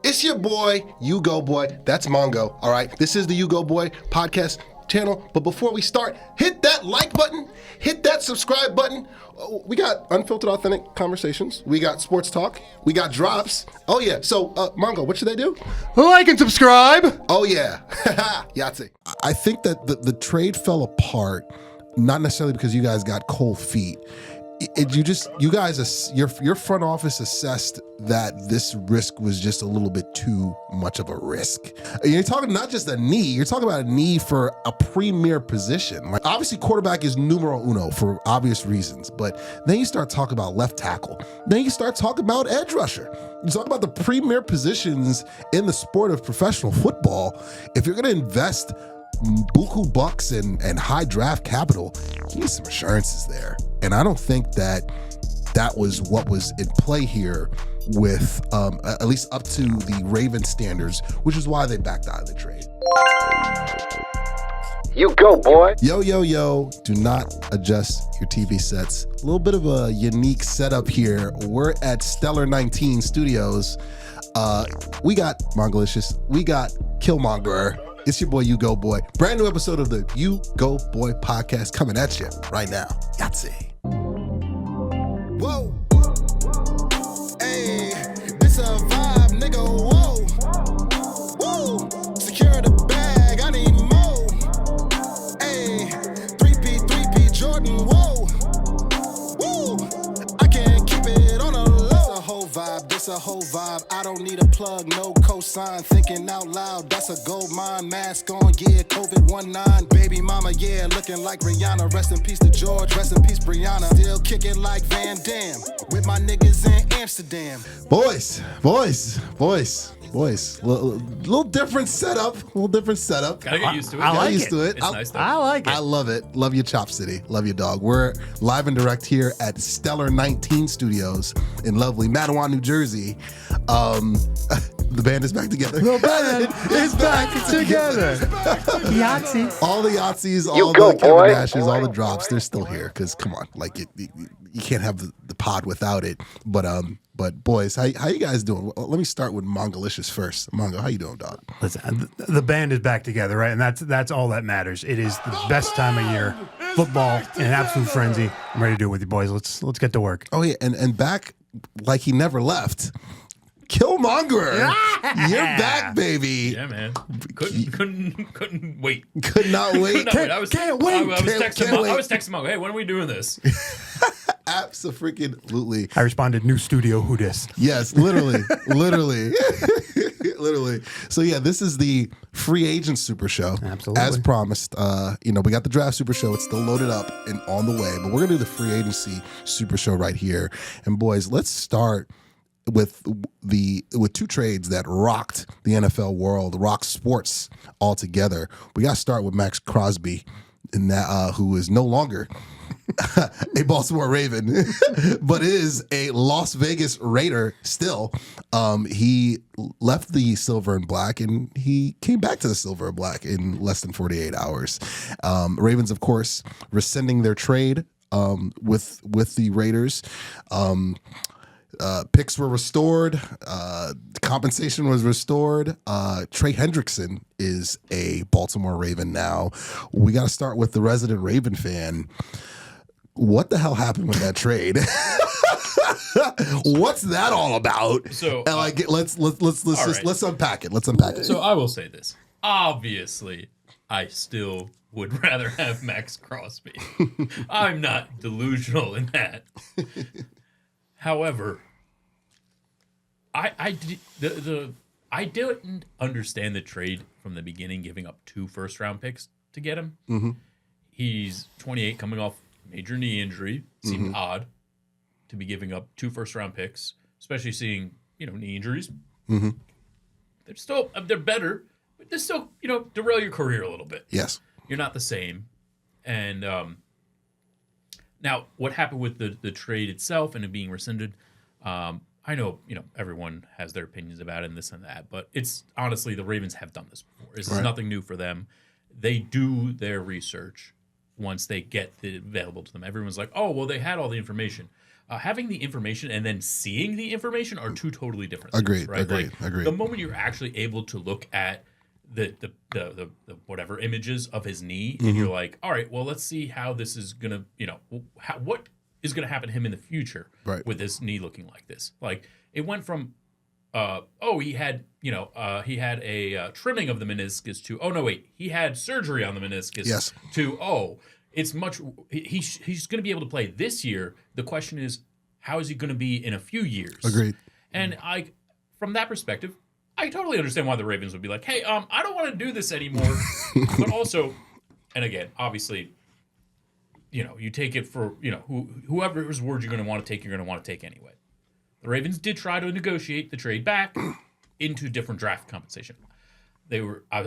It's your boy, U-Goboy. That's Mongo, all right? This is the U-Goboy podcast channel. But before we start, hit that like button, hit that subscribe button. We got unfiltered, authentic conversations. We got sports talk. We got drops. Oh, yeah. So, Mongo, what should they do? Like and subscribe. Oh, yeah. Yahtzee. I think that the trade fell apart, not necessarily because you guys got cold feet. Your front office assessed that this risk was just a little bit too much of a risk. You're talking not just a knee, you're talking about a knee for a premier position. Like, obviously, quarterback is numero uno for obvious reasons, but then you start talking about left tackle. Then you start talking about edge rusher. You talk about the premier positions in the sport of professional football. If you're going to invest buku bucks and high draft capital, you need some assurances there. And I don't think that was what was in play here with at least up to the Ravens standards, which is why they backed out of the trade. You go, boy. Yo, yo, yo, do not adjust your TV sets. A little bit of a unique setup here. We're at Stellar 19 Studios. We got Mongalicious. We got Killmonger. It's your boy, U-Goboy. Brand new episode of the U-Goboy podcast coming at you right now. Yahtzee. Whoa. Hey, this a vibe, nigga. Whoa. Woo. Secure the bag, I need more. Hey, 3P, Jordan. Whoa. Woo. I can't keep it on a low. This a whole vibe. I don't need a plug, no cosign. Thinking out loud, that's a gold mine. Mask on, yeah, COVID-19. Baby mama, yeah, looking like Rihanna. Rest in peace to George, rest in peace Brianna. Still kicking like Van Damme with my niggas in Amsterdam. Boys. Little different setup. Gotta get used to it. I like used it. to it. It's nice though. I like it. I love it. Love you, Chop City. Love you, dog. We're live and direct here at Stellar 19 Studios in lovely Matawan, New Jersey. The band is back together. The band is back together. Yahtzee. All the Yahtzees, You all go, the Kevin boy. Dashes, all the drops, they're still here. Because come on, like you can't have the pod without it. But boys, how you guys doing? Well, let me start with Mongalicious first. Mongo, how you doing, dog? Listen, the band is back together, right? And that's all that matters. It is the best time of year. Football in an absolute frenzy. I'm ready to do it with you, boys. Let's get to work. Oh yeah, and back like he never left. Killmonger, you're back, baby. Yeah, man. Couldn't wait. Could not wait. I was Can't wait. I was texting Mongo, hey, when are we doing this? Absolutely. I responded, new studio, who dis? Yes, literally. So yeah, this is the free agent super show. Absolutely. As promised. We got the draft super show. It's still loaded up and on the way, but we're gonna do the free agency super show right here. And boys, let's start with two trades that rocked the NFL world, rocked sports altogether. We got to start with MAXX CROSBY, and that who is no longer a Baltimore Raven, but is a Las Vegas Raider still. He left the silver and black, and he came back to the silver and black in less than 48 hours. Ravens, of course, rescinding their trade with the Raiders. Picks were restored. Compensation was restored. Trey Hendrickson is a Baltimore Raven now. We got to start with the resident Raven fan. What the hell happened with that trade? What's that all about? So let's unpack it. Let's unpack it. So I will say this. Obviously, I still would rather have MAXX CROSBY. I'm not delusional in that. However, I didn't understand the trade from the beginning, giving up 2 first-round picks to get him. Mm-hmm. He's 28, coming off major knee injury. Seemed odd to be giving up 2 first-round picks, especially seeing knee injuries. Mm-hmm. They're better, but they're still derail your career a little bit. Yes, you're not the same. And now, what happened with the trade itself and it being rescinded? I know, everyone has their opinions about it and this and that, but it's honestly, the Ravens have done this before. This is nothing new for them. They do their research once they get it available to them. Everyone's like, oh, well, they had all the information. having the information and then seeing the information are two totally different things, Agreed. right? Agreed. Like, Agreed. the moment you're actually able to look at the whatever images of his knee, and you're like, all right, well, let's see how this is gonna, what is gonna happen to him in the future with this knee looking like this. Like, it went from he had a trimming of the meniscus to, oh no, wait, he had surgery on the meniscus to, it's much, he's going to be able to play this year. The question is, how is he going to be in a few years? Agreed. And from that perspective, I totally understand why the Ravens would be like, hey, I don't want to do this anymore. But also, and again, obviously, you take it for, whoever's word you're going to want to take, you're going to want to take anyway. The Ravens did try to negotiate the trade back into different draft compensation. They were, I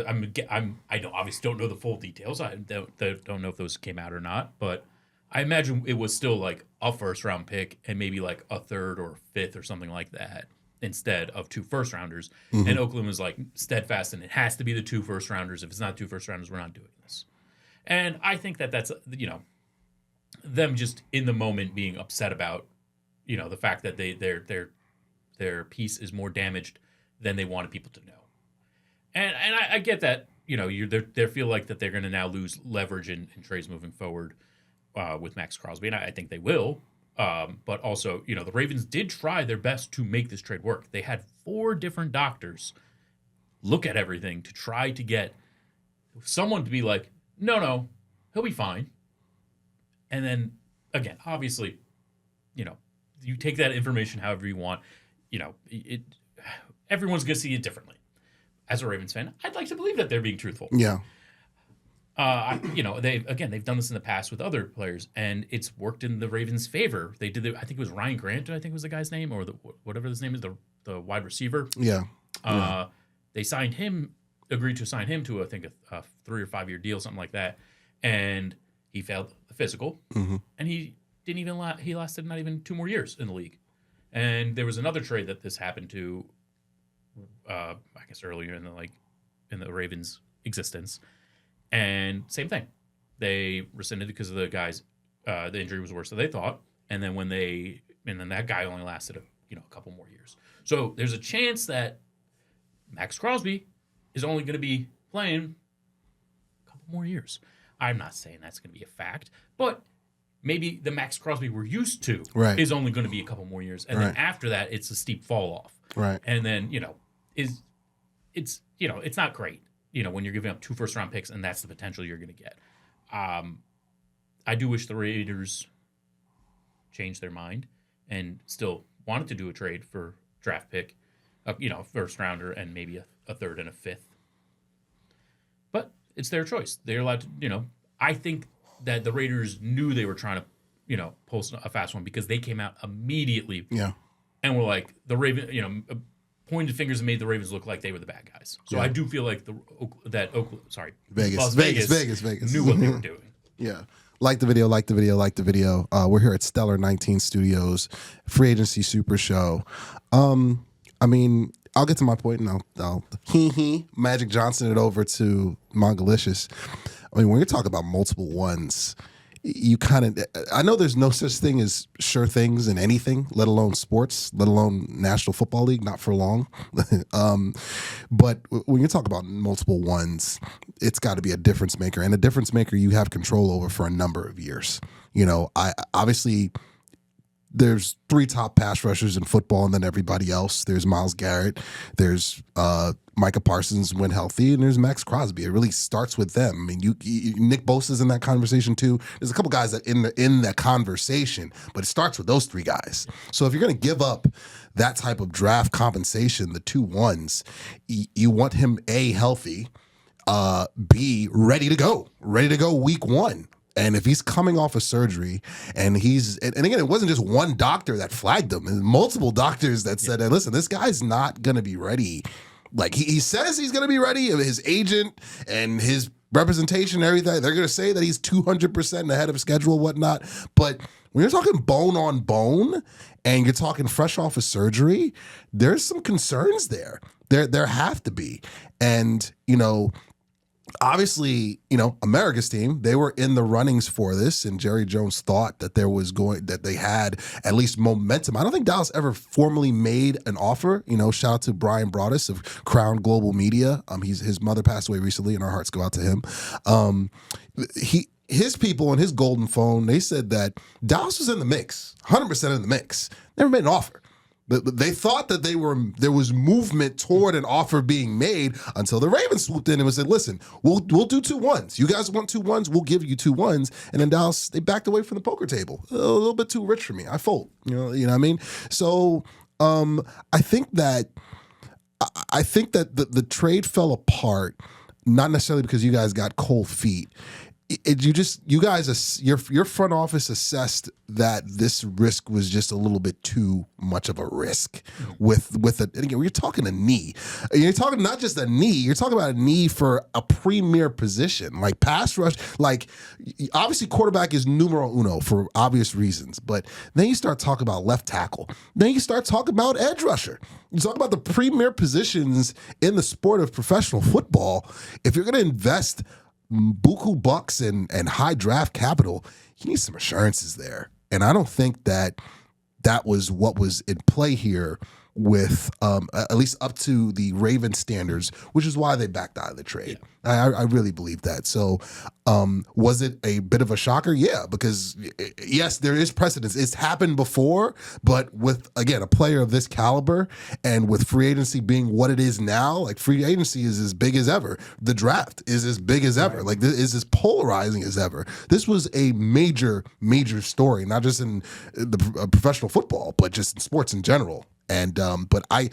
obviously don't know the full details. I don't know if those came out or not, but I imagine it was still like a first round pick and maybe like a third or fifth or something like that instead of 2 first rounders. And Oakland was like steadfast, and it has to be the 2 first rounders. If it's not 2 first rounders, we're not doing this. And I think that's them just in the moment being upset about the fact that their piece is more damaged than they wanted people to know. And I get that, they feel like that they're going to now lose leverage in trades moving forward with MAXX CROSBY, and I think they will. But also, the Ravens did try their best to make this trade work. They had 4 different doctors look at everything to try to get someone to be like, no, he'll be fine. And then, again, obviously, you take that information however you want. Everyone's going to see it differently. As a Ravens fan, I'd like to believe that they're being truthful. Yeah. They've done this in the past with other players, and it's worked in the Ravens' favor. They did. I think it was Ryan Grant. I think was the guy's name, or whatever his name is, the wide receiver. Yeah. They agreed to sign him to I think a 3 or 5 year deal, something like that, and he failed the physical, and he didn't even. He lasted not even 2 more years in the league. And there was another trade that this happened to. I guess earlier in the Ravens' existence, and same thing. They rescinded because of the guys. The injury was worse than they thought, and then that guy only lasted a couple more years. So there's a chance that MAXX CROSBY is only going to be playing a couple more years. I'm not saying that's going to be a fact, but maybe the MAXX CROSBY we're used to is only going to be a couple more years, and then after that, it's a steep fall off. Right. And then it's not great. When you're giving up 2 first round picks, and that's the potential you're going to get. I do wish the Raiders changed their mind and still wanted to do a trade for draft pick, first rounder and maybe a third and a fifth. But it's their choice. They're allowed to. I think that the Raiders knew they were trying to, pull a fast one because they came out immediately. Yeah. And were like the Raven, pointed fingers and made the Ravens look like they were the bad guys. So I do feel like Las Vegas knew what they were doing. Yeah. Like the video. We're here at Stellar 19 Studios, Free Agency Super Show. I'll get to my point, and I'll Magic Johnson it over to Mongalicious. When you're talking about multiple ones, you I know there's no such thing as sure things in anything, let alone sports, let alone National Football League, not for long. But when you talk about multiple ones, it's got to be a difference maker, and a difference maker you have control over for a number of years. Obviously there's 3 top pass rushers in football, and then everybody else. There's Myles Garrett, there's Micah Parsons when healthy, and there's MAXX CROSBY. It really starts with them. Nick Bosa's in that conversation too. There's a couple guys that in that conversation, but it starts with those 3 guys. So if you're going to give up that type of draft compensation, the 2 ones, you want him A, healthy, B, ready to go week 1. And if he's coming off of surgery and again, it wasn't just one doctor that flagged him, and multiple doctors that said, hey, listen, this guy's not going to be ready. Like he says he's going to be ready. His agent and his representation and everything, they're going to say that he's 200% ahead of schedule, whatnot. But when you're talking bone on bone and you're talking fresh off of surgery, there's some concerns there. There have to be. And, obviously, America's team, they were in the runnings for this, and Jerry Jones thought that they had at least momentum. I don't think Dallas ever formally made an offer. Shout out to Brian Broaddus of Crown Global Media. His mother passed away recently, and our hearts go out to him. His people on his golden phone, they said that Dallas was in the mix, 100% in the mix. Never made an offer. They thought that there was movement toward an offer being made until the Ravens swooped in and said, "Listen, we'll do 2 1s. You guys want 2 1s? We'll give you 2 1s." And then Dallas, they backed away from the poker table. A little bit too rich for me. I fold. You know what I mean? So I think that the trade fell apart, not necessarily because you guys got cold feet. Your front office assessed that this risk was just a little bit too much of a risk with it. And again, you're talking a knee. You're talking not just a knee. You're talking about a knee for a premier position, like pass rush. Like obviously, quarterback is numero uno for obvious reasons. But then you start talking about left tackle. Then you start talking about edge rusher. You talk about the premier positions in the sport of professional football. If you're going to invest buku bucks and high draft capital, you need some assurances there. And I don't think that was what was in play here with at least up to the Ravens standards, which is why they backed out of the trade. Yeah. I really believe that. So was it a bit of a shocker? Yeah, because yes, there is precedence. It's happened before, but with, again, a player of this caliber and with free agency being what it is now, like free agency is as big as ever. The draft is as big as ever. Right. Like this is as polarizing as ever. This was a major, major story, not just in the professional football, but just in sports in general. And but I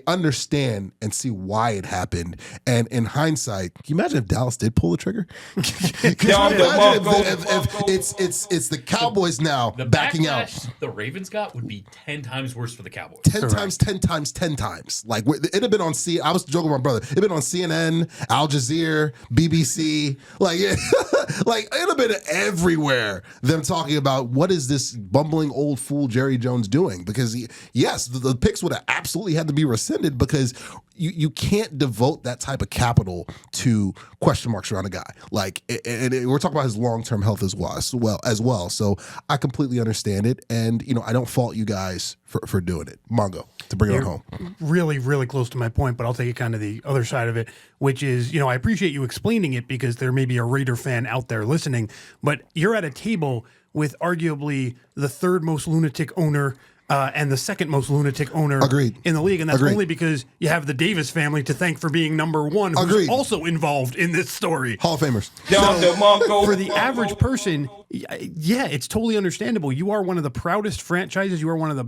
understand and see why it happened. And in hindsight, can you imagine if Dallas did pull the trigger? Can you imagine if it's the Cowboys now the backing out? The Ravens got would be 10 times worse for the Cowboys. 10 times. Like it'd have been on I was joking with my brother. It'd been on CNN, Al Jazeera, BBC. Like like it'd have been everywhere. Them talking about what is this bumbling old fool Jerry Jones doing? Because yes, the picks would have absolutely had to be rescinded because you can't devote that type of capital to question marks around a guy. Like, and we're talking about his long-term health as well. So I completely understand it, and I don't fault you guys for doing it. Mongo, to bring it home. Really, really close to my point, but I'll take it kind of the other side of it, which is, I appreciate you explaining it because there may be a Raider fan out there listening, but you're at a table with arguably the third most lunatic owner and the second most lunatic owner in the league. And that's only because you have the Davis family to thank for being number one, who's also involved in this story. Hall of Famers. So, for the average person, yeah, it's totally understandable. You are one of the proudest franchises. You are one of the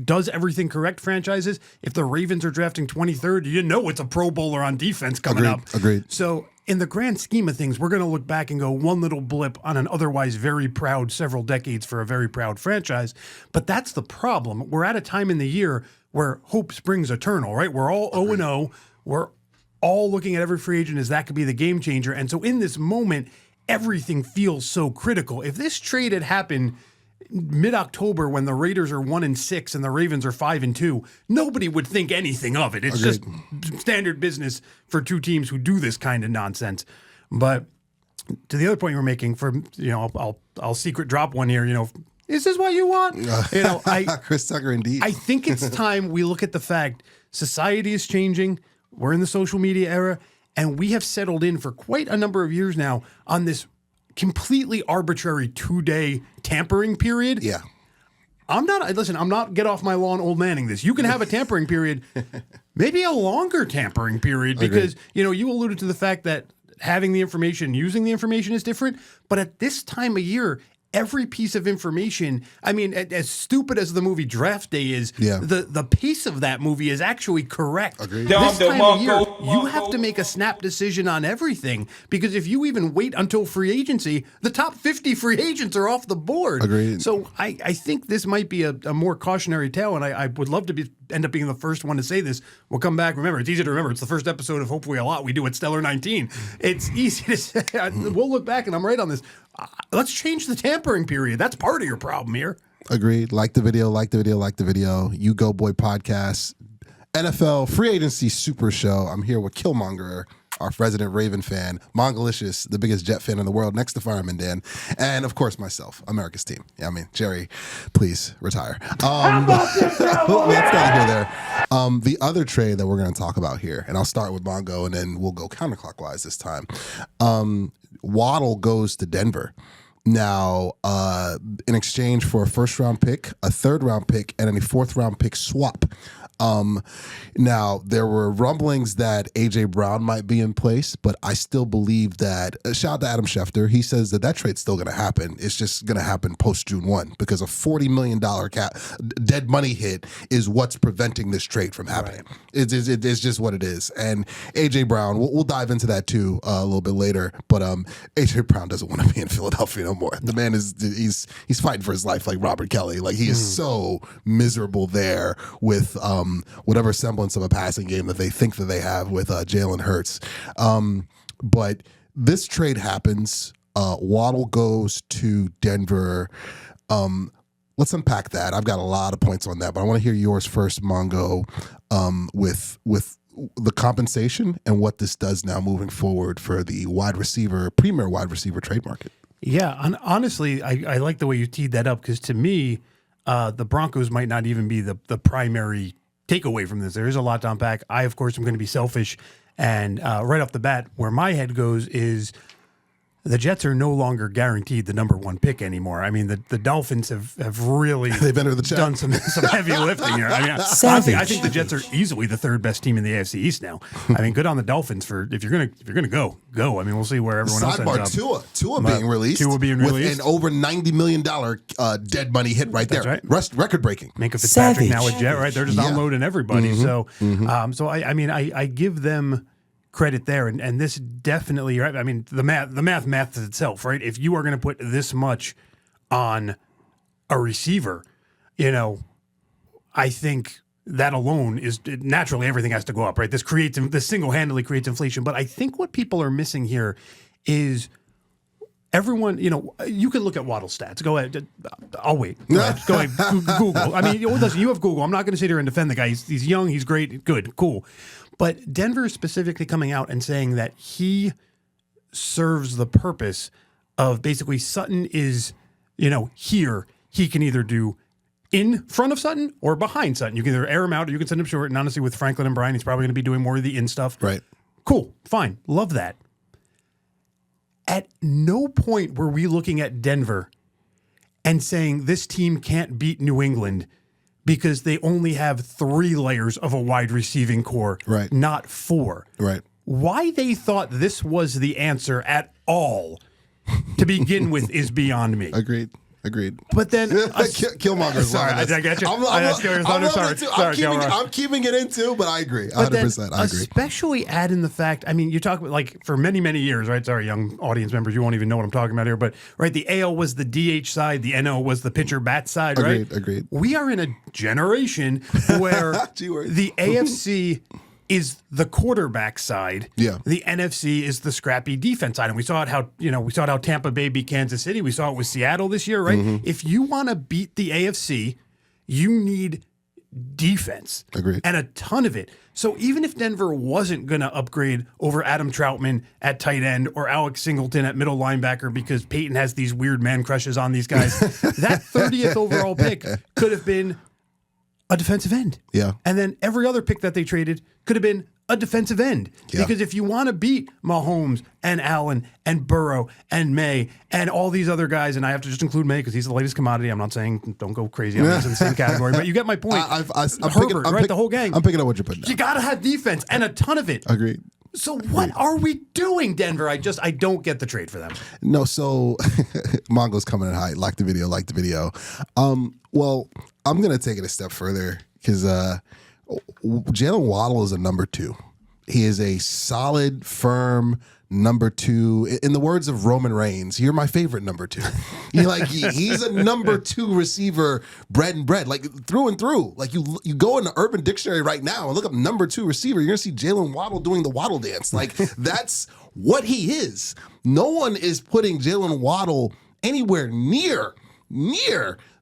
does everything correct franchises. If the Ravens are drafting 23rd, it's a Pro Bowler on defense coming up. Agreed. So in the grand scheme of things, we're going to look back and go one little blip on an otherwise very proud several decades for a very proud franchise. But that's the problem. We're at a time in the year where hope springs eternal, right? We're all 0-0. We're all looking at every free agent as that could be the game changer. And so in this moment, everything feels so critical. If this trade had happened mid-October when the Raiders are 1-6 and the Ravens are 5-2, nobody would think anything of it. It's just standard business for two teams who do this kind of nonsense. But to the other point you were making, I'll secret drop one here. Is this what you want? Chris Tucker, indeed. I think it's time we look at the fact society is changing. We're in the social media era, and we have settled in for quite a number of years now on this completely arbitrary 2-day tampering period. Yeah. I'm not get off my lawn old manning this. You can have a tampering period, maybe a longer tampering period, because, you alluded to the fact that having the information, using the information is different. But at this time of year, every piece of information, as stupid as the movie Draft Day is, the pace of that movie is actually correct. Agreed. This time of year, you have to make a snap decision on everything, because if you even wait until free agency, the top 50 free agents are off the board. Agreed. So I think this might be a more cautionary tale, and I would love to end up being the first one to say this. We'll come back. Remember, it's easy to remember. It's the first episode of Hopefully a Lot we do at Stellar 19. It's easy to say. We'll look back, and I'm right on this. Let's change the tampering period. That's part of your problem here. Agreed. Like the video. U-Goboy podcast. NFL free agency super show. I'm here with Killmonger our resident Raven fan, Mongolicious, the biggest Jet fan in the world, next to Fireman Dan, and of course myself, America's team. Yeah, I mean, Jerry, please retire. Let's not go there. The other trade that we're going to talk about here, and I'll start with Mongo, and then we'll go counterclockwise this time. Waddle goes to Denver. Now, in exchange for a first-round pick, a third-round pick, and then a fourth-round pick swap. Now, there were rumblings that A.J. Brown might be in place, but I still believe that, shout out to Adam Schefter, he says that trade's still going to happen. It's just going to happen post-June 1 because a $40 million dead money hit is what's preventing this trade from happening. Right. It's just what it is. And A.J. Brown, we'll dive into that too a little bit later, but A.J. Brown doesn't want to be in Philadelphia no more. The man he's fighting for his life like Robert Kelly. Like, he is so miserable there with whatever semblance of a passing game that they think that they have with Jalen Hurts. But this trade happens. Waddle goes to Denver. Let's unpack that. I've got a lot of points on that, but I want to hear yours first, Mongo, with the compensation and what this does now moving forward for the premier wide receiver trade market. Yeah, honestly, I like the way you teed that up because to me, the Broncos might not even be the primary takeaway from this. There is a lot to unpack. I, of course, am going to be selfish. And right off the bat, where my head goes is the Jets are no longer guaranteed the number one pick anymore. I mean, the Dolphins have really they've entered the check. Done some heavy lifting here. I mean, I think the Jets are easily the third best team in the AFC East now. I mean, good on the Dolphins for if you're gonna go. I mean, we'll see where everyone else ends up. Tua being released. Tua being released with an over $90 million dead money hit right there. That's right. Record breaking. Minka Fitzpatrick now a Jet, right? They're just unloading everybody. So I mean, I give them credit there, and this definitely, right? I mean, the math itself, right? If you are going to put this much on a receiver, I think that alone is naturally everything has to go up, right? This single-handedly creates inflation. But I think what people are missing here is everyone, you can look at Waddle stats. Go ahead. I'll wait. Go ahead. Google. I mean, listen, you have Google. I'm not going to sit here and defend the guy. He's young. He's great. Good. Cool. But Denver is specifically coming out and saying that he serves the purpose of basically Sutton is, here. He can either do in front of Sutton or behind Sutton. You can either air him out or you can send him short. And honestly, with Franklin and Brian, he's probably going to be doing more of the in stuff. Right. Cool. Fine. Love that. At no point were we looking at Denver and saying this team can't beat New England because they only have 3 layers of a wide receiving core, right? Not 4. Right. Why they thought this was the answer at all to begin with is beyond me. Agreed. But then Killmonger's sorry, I got you. I'm keeping it in too, but I agree. 100%. I agree. Especially add in the fact, I mean, you talk about like for many, many years, right? Sorry, young audience members, you won't even know what I'm talking about here, but right, the AL was the DH side, the NL was the pitcher bat side, right? Agreed. We are in a generation where the AFC is the quarterback side. Yeah. The NFC is the scrappy defense side. And we saw it how Tampa Bay beat Kansas City. We saw it with Seattle this year, right? Mm-hmm. If you want to beat the AFC, you need defense. Agreed. And a ton of it. So even if Denver wasn't going to upgrade over Adam Troutman at tight end or Alex Singleton at middle linebacker because Peyton has these weird man crushes on these guys, that 30th overall pick could have been a defensive end. Yeah. And then every other pick that they traded could have been a defensive end. Yeah. Because if you want to beat Mahomes and Allen and Burrow and May and all these other guys, and I have to just include May because he's the latest commodity. I'm not saying don't go crazy. I'm in the same category, but you get my point. The whole gang. I'm picking up what you're putting down. You got to have defense and a ton of it. Agreed. So what are we doing, Denver? I don't get the trade for them. No, so Mongo's coming in high. Like the video. Well, I'm going to take it a step further because Jalen Waddle is a number 2. He is a solid, firm number 2. In the words of Roman Reigns, you're my favorite number 2. He's a number 2 receiver, bred and bred, like through and through. Like you go in the Urban Dictionary right now and look up number 2 receiver, you're gonna see Jalen Waddle doing the Waddle dance. Like that's what he is. No one is putting Jalen Waddle anywhere near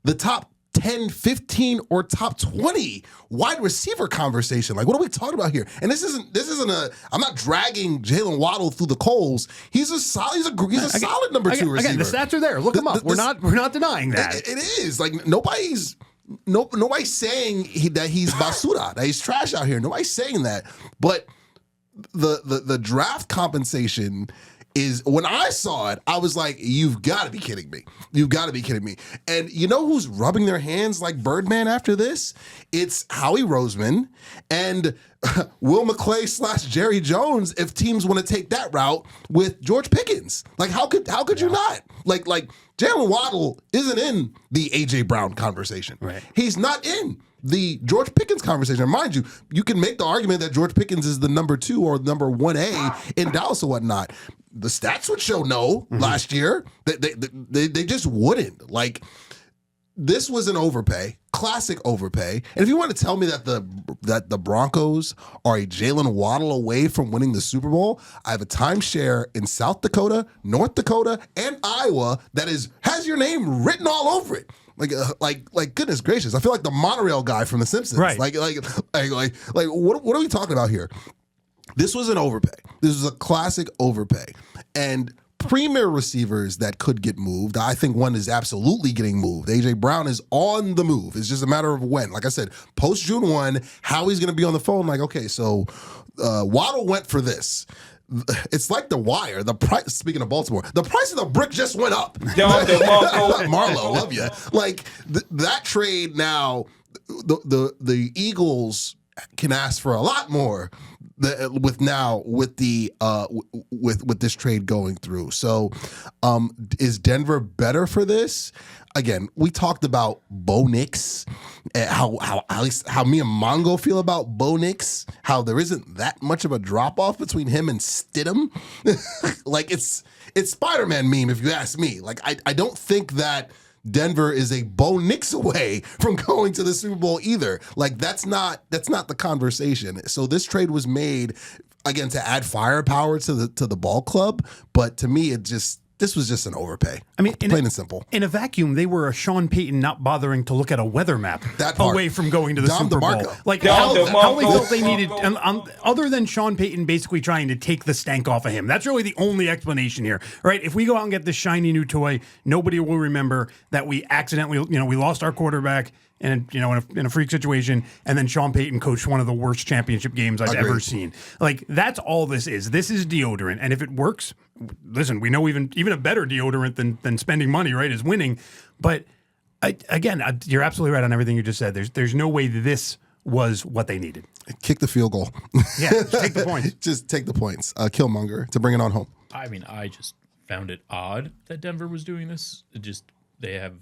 the top 10, 15, or top 20 wide receiver conversation. Like, what are we talking about here? And this isn't I'm not dragging Jalen Waddle through the coals. He's a solid number 2 receiver. Again, the stats are there. Look them up. We're not denying that. It is. Like, nobody's saying that he's basura, that he's trash out here. Nobody's saying that. But the draft compensation is, when I saw it, I was like, you've got to be kidding me. You've got to be kidding me. And you know who's rubbing their hands like Birdman after this? It's Howie Roseman and Will McClay / Jerry Jones, if teams want to take that route with George Pickens. Like, how could you not? Like Jalen Waddle isn't in the A.J. Brown conversation. Right. He's not in the George Pickens conversation. And mind you, you can make the argument that George Pickens is the number 2 or number 1A in Dallas or whatnot. The stats would show no last year. They just wouldn't. Like, this was an overpay, classic overpay. And if you want to tell me that the Broncos are a Jalen Waddle away from winning the Super Bowl, I have a timeshare in South Dakota, North Dakota, and Iowa that has your name written all over it. Like goodness gracious, I feel like the monorail guy from The Simpsons. Right. Like what are we talking about here? This was an overpay. This was a classic overpay. And premier receivers that could get moved, I think one is absolutely getting moved. A.J. Brown is on the move. It's just a matter of when. Like I said, post June 1, Howie's going to be on the phone like, okay, so Waddle went for this. It's like The Wire. The price. Speaking of Baltimore, the price of the brick just went up. Marlo, love you. Like that trade now, the Eagles can ask for a lot more with this trade going through. So, is Denver better for this? Again, we talked about Bo Nix, how at least how me and Mongo feel about Bo Nix, how there isn't that much of a drop off between him and Stidham. Like it's Spider-Man meme if you ask me. Like I don't think that Denver is a Bo Nix away from going to the Super Bowl either. Like that's not the conversation. So this trade was made again to add firepower to the ball club, but to me this was just an overpay. I mean, plain and simple. In a vacuum, they were a Sean Payton not bothering to look at a weather map away from going to the Dom Super Bowl. DeMarco. Like how they felt they needed, other than Sean Payton basically trying to take the stank off of him. That's really the only explanation here, right? If we go out and get this shiny new toy, nobody will remember that we accidentally, we lost our quarterback. And in a freak situation, and then Sean Payton coached one of the worst championship games I've ever seen. Like that's all this is. This is deodorant, and if it works, listen, we know even a better deodorant than spending money, right, is winning. But you're absolutely right on everything you just said. There's no way this was what they needed. Kick the field goal. Yeah, just take the points. Just take the points. Killmonger to bring it on home. I mean, I just found it odd that Denver was doing this. They have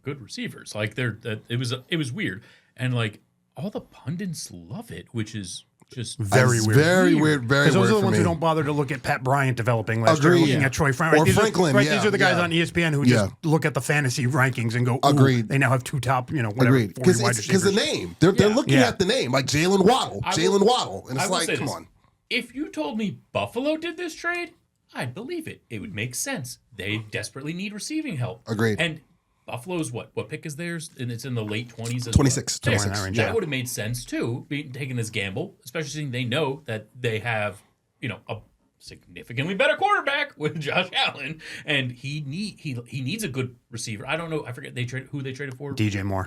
good receivers. Like it was weird, and like all the pundits love it, which is just very weird. Because those are the ones who don't bother to look at Pat Bryant developing last year, looking at Troy Franklin, or Franklin. Right, these are the guys on ESPN who just look at the fantasy rankings and go, "Agreed." They now have 2 top, whatever. Agreed. Because the name, they're looking at the name, like Jalen Waddle, and it's like, come on. If you told me Buffalo did this trade, I'd believe it. It would make sense. They desperately need receiving help. Agreed. And Buffalo's what pick is theirs? And it's in the late 20s. 26. That would have made sense too, taking this gamble, especially seeing they know that they have, a significantly better quarterback with Josh Allen, and he needs a good receiver. I don't know. I forget who they traded for. DJ Moore,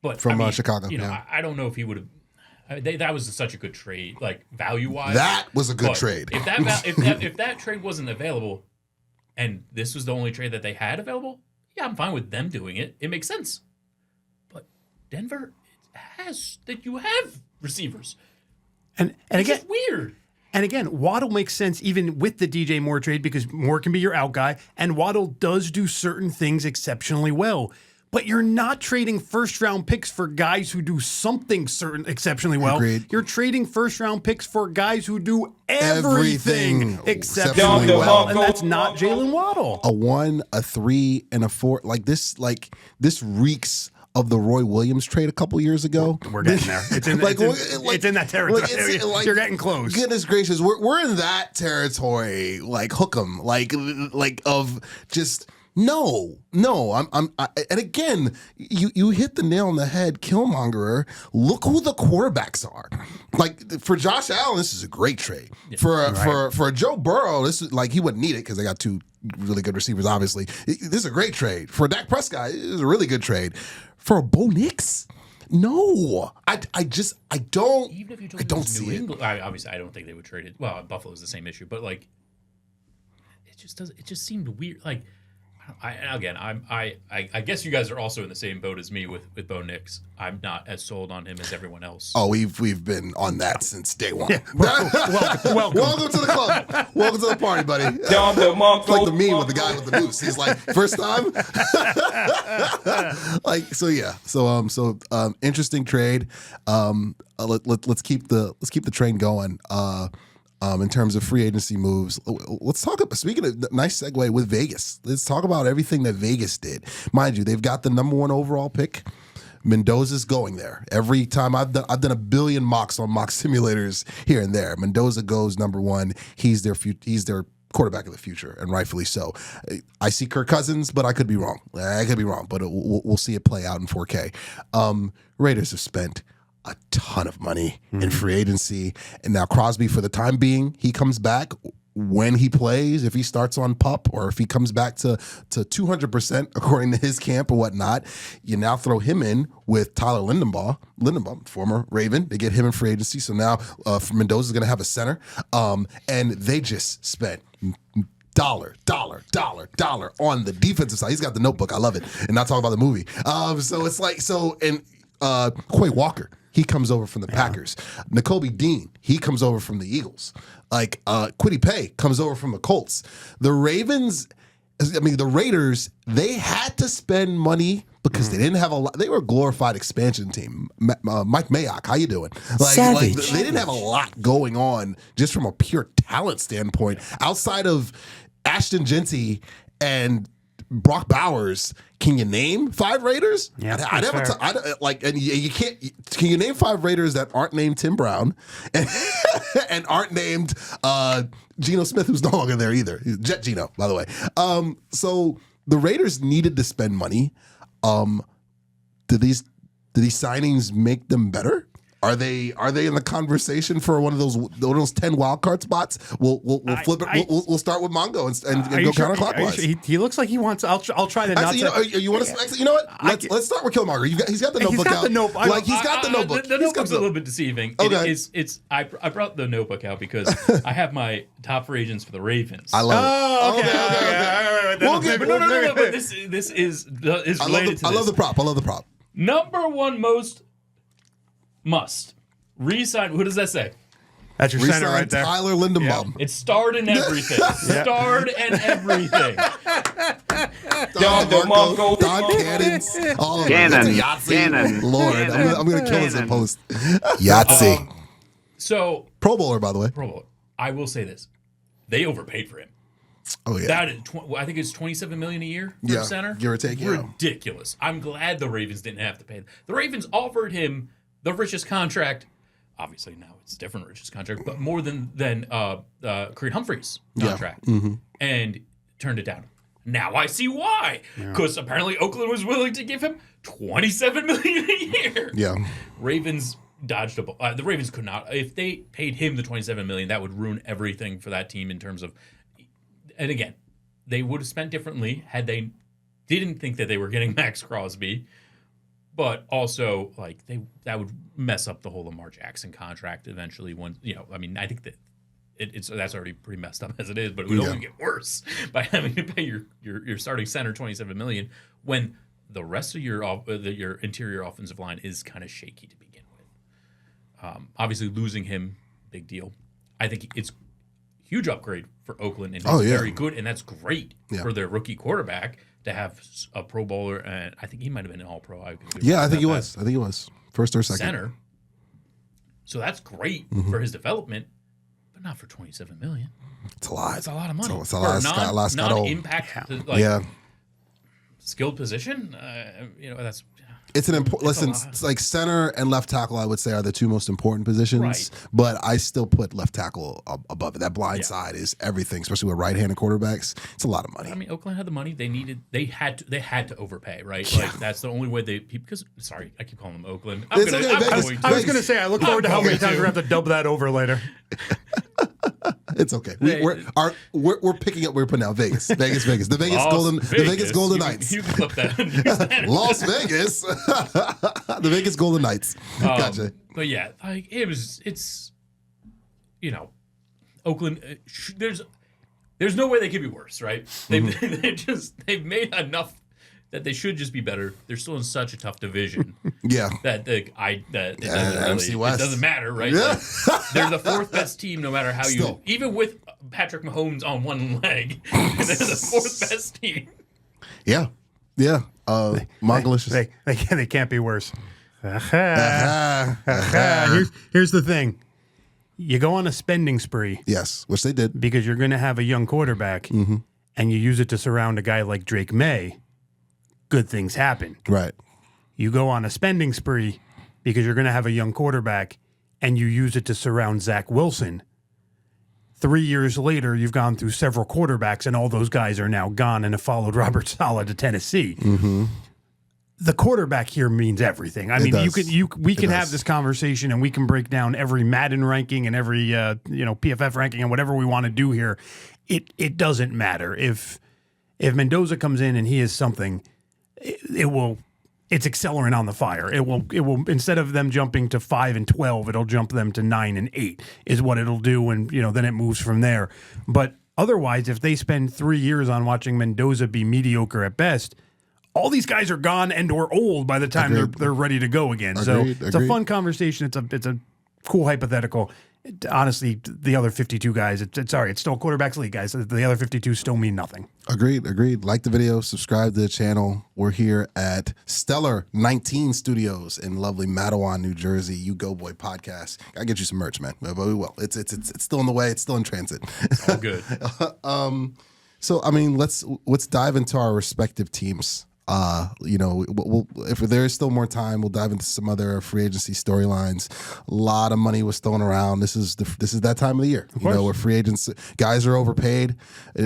but from Chicago. I don't know if he would have. That was such a good trade, like value wise. That was a good trade. If that trade wasn't available, and this was the only trade that they had available. Yeah, I'm fine with them doing it. It makes sense. But Denver has that you have receivers. And again, it's weird. And again, Waddle makes sense even with the DJ Moore trade because Moore can be your out guy, and Waddle does do certain things exceptionally well. But you're not trading first-round picks for guys who do something exceptionally well. Agreed. You're trading first-round picks for guys who do everything exceptionally well, and that's not Jalen Waddle. A 1, a 3, and a 4. Like this reeks of the Roy Williams trade a couple years ago. We're getting there. It's in, it's in that territory. You're getting close. Goodness gracious, we're in that territory. Like hook 'em. Like of just. No. And again, you hit the nail on the head, Killmongerer. Look who the quarterbacks are. Like for Josh Allen, this is a great trade. Yeah. For Joe Burrow, this is like he wouldn't need it because they got two really good receivers. Obviously, this is a great trade. For Dak Prescott, it is a really good trade. For Bo Nix. No, I don't. Even if you told I don't see New it. England, obviously, I don't think they would trade it. Well, Buffalo's the same issue, but like, it just doesn't. It just seemed weird. Like, I guess you guys are also in the same boat as me with Bo Nix. I'm not as sold on him as everyone else. Oh, we've been on that since day one. Yeah. Welcome to the club. Welcome to the party, buddy. It's like the meme with the guy with the moose. He's like, first time. Like so, yeah. So interesting trade. Let's keep the train going. In terms of free agency moves, let's talk about, speaking of, nice segue with Vegas. Let's talk about everything that Vegas did. Mind you, they've got the #1 overall pick. Mendoza's going there. Every time I've done a billion mocks on mock simulators here and there. Mendoza goes #1. He's their quarterback of the future, and rightfully so. I see Kirk Cousins, but I could be wrong. But we'll see it play out in 4K. Raiders have spent a ton of money in free agency. And now Crosby, for the time being, he comes back when he plays, if he starts on PUP or if he comes back to 200% according to his camp or whatnot. You now throw him in with Tyler Lindenbaum, former Raven. They get him in free agency. So now Mendoza's going to have a center. And they just spent dollar on the defensive side. He's got the Notebook. I love it. And not talking about the movie. So it's like, Quay Walker, he comes over from the Packers. Nakobe Dean, he comes over from the Eagles. Like Kwity Paye comes over from the Colts. The Raiders, they had to spend money because they didn't have a lot. They were a glorified expansion team. Mike Mayock, how you doing? Like they didn't have a lot going on just from a pure talent standpoint outside of Ashton Genty and Brock Bowers. Can you name 5 Raiders? Yeah, and you can't. Can you name 5 Raiders that aren't named Tim Brown and aren't named Geno Smith, who's no longer there either? Jet Geno, by the way. So the Raiders needed to spend money. Do these signings make them better? Are they in the conversation for one of those 10 wild card spots? We'll flip it. We'll start with Mongo and go counterclockwise. He looks like he wants. I'll try to actually, not. You want to? You know what? Let's start with Killmonger. He's got the notebook out. He's got the notebook. The notebook's a little bit deceiving. Okay. I brought the notebook out because I have my top free agents for the Ravens. I love it. Okay. No. But this is related to this. I love the prop. #1 most must re-sign. Who does that say? That's your center right there. Tyler Lindenbaum. It's starred in everything. Starred in everything. Don Cannons. All of them. Yahtzee. Lord, I'm going to kill this in post. Yahtzee. So Pro Bowler, by the way. Pro Bowler. I will say this: they overpaid for him. Oh yeah. That is I think it's $27 million a year for center. Give or take. Ridiculous. I'm glad the Ravens didn't have to pay. The Ravens offered him the richest contract. Obviously now it's a different richest contract, but more than Creed Humphrey's contract, and turned it down. Now I see why, because apparently Oakland was willing to give him $27 million a year. Yeah. Ravens dodged a bullet. The Ravens could not. If they paid him the $27 million, that would ruin everything for that team in terms of. And again, they would have spent differently had they didn't think that they were getting MAXX CROSBY. But also, like that would mess up the whole Lamar Jackson contract eventually. I think that that's already pretty messed up as it is. But it would only get worse by having to pay your starting center $27 million when the rest of your interior offensive line is kind of shaky to begin with. Obviously, losing him, big deal. I think it's a huge upgrade for Oakland, and he's very good, and that's great for their rookie quarterback. To have a Pro Bowler, and I think he might have been an All-Pro. I think he was first or second center. So that's great for his development, but not for $27 million. It's a lot. That's a lot of money. It's a lot. Non-impact, skilled position. That's It's an important. Listen, it's like center and left tackle, I would say, are the two most important positions. Right. But I still put left tackle above it. That blind side is everything, especially with right-handed quarterbacks. It's a lot of money. I mean, Oakland had the money. They had to overpay, right? Like that's the only way because sorry, I keep calling them Oakland. I was going to say, I look forward to how many times we're going to have to dub that over later. It's okay. We're picking up. We're putting out Vegas. The Vegas Golden Knights. You can flip that. Las Vegas. The Vegas Golden Knights. Gotcha. But yeah, like it's Oakland. There's no way they could be worse, right? They've made enough that they should just be better. They're still in such a tough division. Yeah. NFC West. It doesn't matter, right? Yeah. Like, they're the fourth best team, no matter how even with Patrick Mahomes on one leg, they're the fourth best team. Yeah. Yeah. Mongalicious. They can't be worse. Here's the thing. You go on a spending spree. Yes, which they did. Because you're going to have a young quarterback, and you use it to surround a guy like Drake May. Good things happen. Right. You go on a spending spree because you're going to have a young quarterback and you use it to surround Zach Wilson. 3 years later, you've gone through several quarterbacks and all those guys are now gone and have followed Robert Saleh to Tennessee. Mm-hmm. The quarterback here means everything. I mean, we can have this conversation and we can break down every Madden ranking and every PFF ranking and whatever we want to do here. It doesn't matter. If Mendoza comes in and he is something, it's accelerant on the fire. It will instead of them jumping to 5 and 12, it'll jump them to 9 and 8 is what it'll do, and then it moves from there. But otherwise, if they spend 3 years on watching Mendoza be mediocre at best, all these guys are gone and or old by the time they're ready to go again. It's a fun conversation. It's a cool hypothetical. Honestly, the other 52 guys, it's still quarterbacks league, guys. The other 52 still mean nothing. Agreed. Like the video, subscribe to the channel. We're here at Stellar 19 Studios in lovely Matawan, New Jersey. U-Goboy podcast. Gotta get you some merch, man. But we will. It's still in the way. It's still in transit. All good. So I mean, let's dive into our respective teams. We'll if there is still more time, we'll dive into some other free agency storylines. A lot of money was thrown around. This is that time of the year, where free agents guys are overpaid,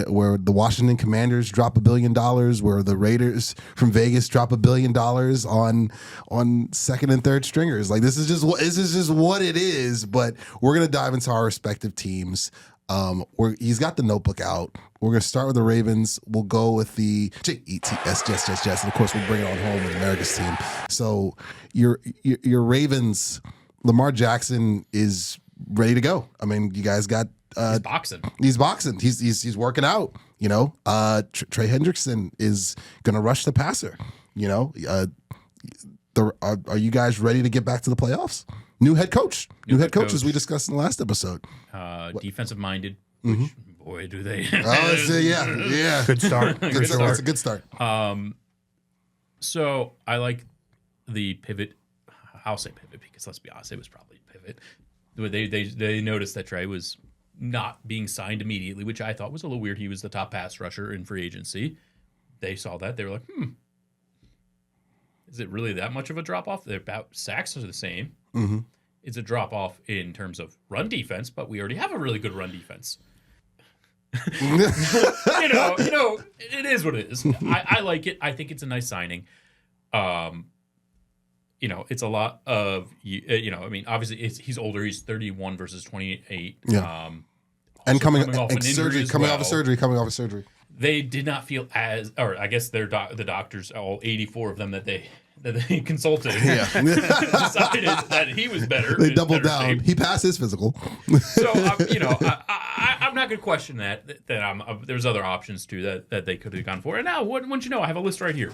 where the Washington Commanders drop $1 billion, where the Raiders from Vegas drop $1 billion on second and third stringers. Like this is just what it is. But we're gonna dive into our respective teams. He's got the notebook out. We're going to start with the Ravens. We'll go with the Jets. And of course, we'll bring it on home with America's team. So your Ravens, Lamar Jackson is ready to go. I mean, you guys got he's boxing. He's working out. Trey Hendrickson is going to rush the passer. Are you guys ready to get back to the playoffs? New head coach. New head coach, as we discussed in the last episode. Defensive minded. Which, boy, do they. Yeah. Good start. That's a good start. So I like the pivot. I'll say pivot because let's be honest, it was probably pivot. They noticed that Trey was not being signed immediately, which I thought was a little weird. He was the top pass rusher in free agency. They saw that. They were like, is it really that much of a drop off? They're about sacks are the same. Mm-hmm. It's a drop off in terms of run defense, but we already have a really good run defense. It is what it is. I like it. I think it's a nice signing. It's a lot of I mean, obviously he's older. He's 31 versus 28. Yeah. And coming off of surgery. They did not feel or I guess the doctors, all 84 of them that they consulted, decided that he was better. They doubled down. Shape. He passed his physical. So I'm not going to question that there's other options too that they could have gone for. And now, wouldn't you know, I have a list right here.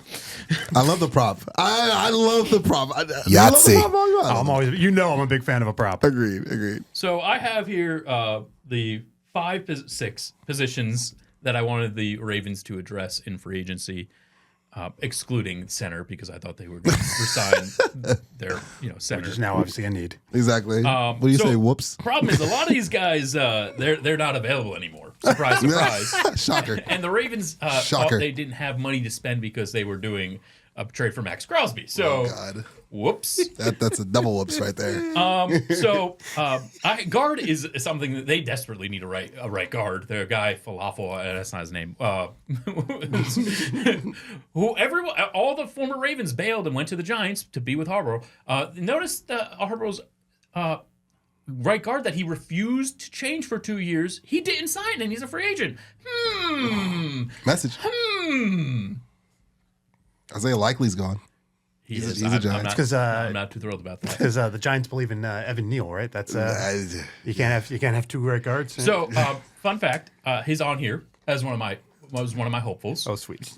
I love the prop. I love the prop. Yahtzee. I'm always, I'm a big fan of a prop. Agreed. So I have here the 6 positions that I wanted the Ravens to address in free agency. Excluding center because I thought they were going to resign their center, which is now obviously a need. Exactly. What do you say? Whoops. Problem is a lot of these guys they're not available anymore. Surprise. Shocker. And the Ravens thought they didn't have money to spend because they were doing a trade for MAXX CROSBY. So, God. whoops. That's a double whoops right there. Guard is something that they desperately need a right guard. The guy Falafel, that's not his name. All the former Ravens bailed and went to the Giants to be with Harbaugh. Notice that Harbaugh's right guard that he refused to change for 2 years. He didn't sign, and he's a free agent. Message. Isaiah Likely's gone. He's a Giant. I'm not too thrilled about that. Because the Giants believe in Evan Neal, right? That's you can't have two right guards. So, fun fact: he's on here as one of my hopefuls. Oh, sweet,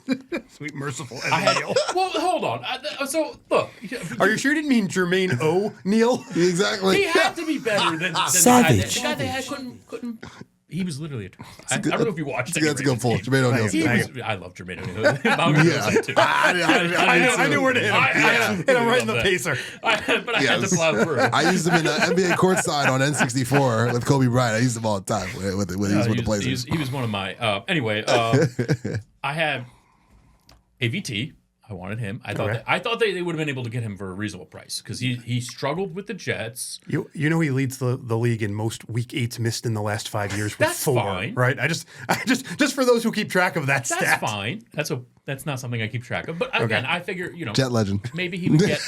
sweet, merciful Evan I had, Neal. well, hold on. So look, Are you sure you didn't mean Jermaine O'Neal? Exactly. he had to be better than Savage. the guy they had couldn't. He was literally a I don't know if you watched it. That's a good pull. Jermaine O'Neal's good. I love Jermaine O'Neal. Yeah. Too. I knew where to hit him. Hit him right in the that. pacer. But I had to plow through. I used him in NBA courtside on N64 with Kobe Bryant. I used him all the time when he was with the Blazers. He was one of my. Anyway, I had AVT. I wanted him. I thought they would have been able to get him for a reasonable price because he struggled with the Jets. You know he leads the league in most week 8s missed in the last 5 years with That's 4. fine. Right? I just for those who keep track of that That's stat. fine. That's not something I keep track of. But again, I figure Jet legend. maybe he would get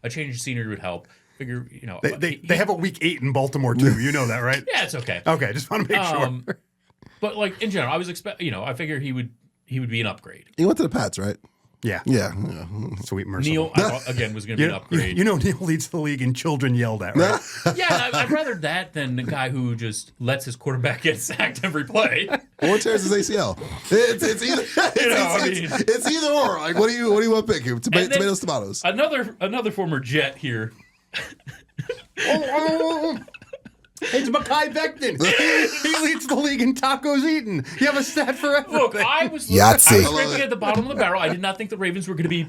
a change of scenery would help. Figure They have a week 8 in Baltimore too. You know that, right? Yeah, it's okay. Okay, just want to make sure. But like in general, I was I figure he would be an upgrade. He went to the Pats, right? Yeah. Sweet merciful. Neil, I thought, again, was going to be an upgrade. You know Neil leads the league in children yelled at, right? Yeah, I'd rather that than the guy who just lets his quarterback get sacked every play. Or tears his ACL. It's either it's either or. Like, what do you want to pick here? Tomatoes. Another former Jet here. It's Mekhi Becton. He leads the league in tacos eaten. You have a stat for everything. Look, I was scraping at the bottom of the barrel. I did not think the Ravens were going to be,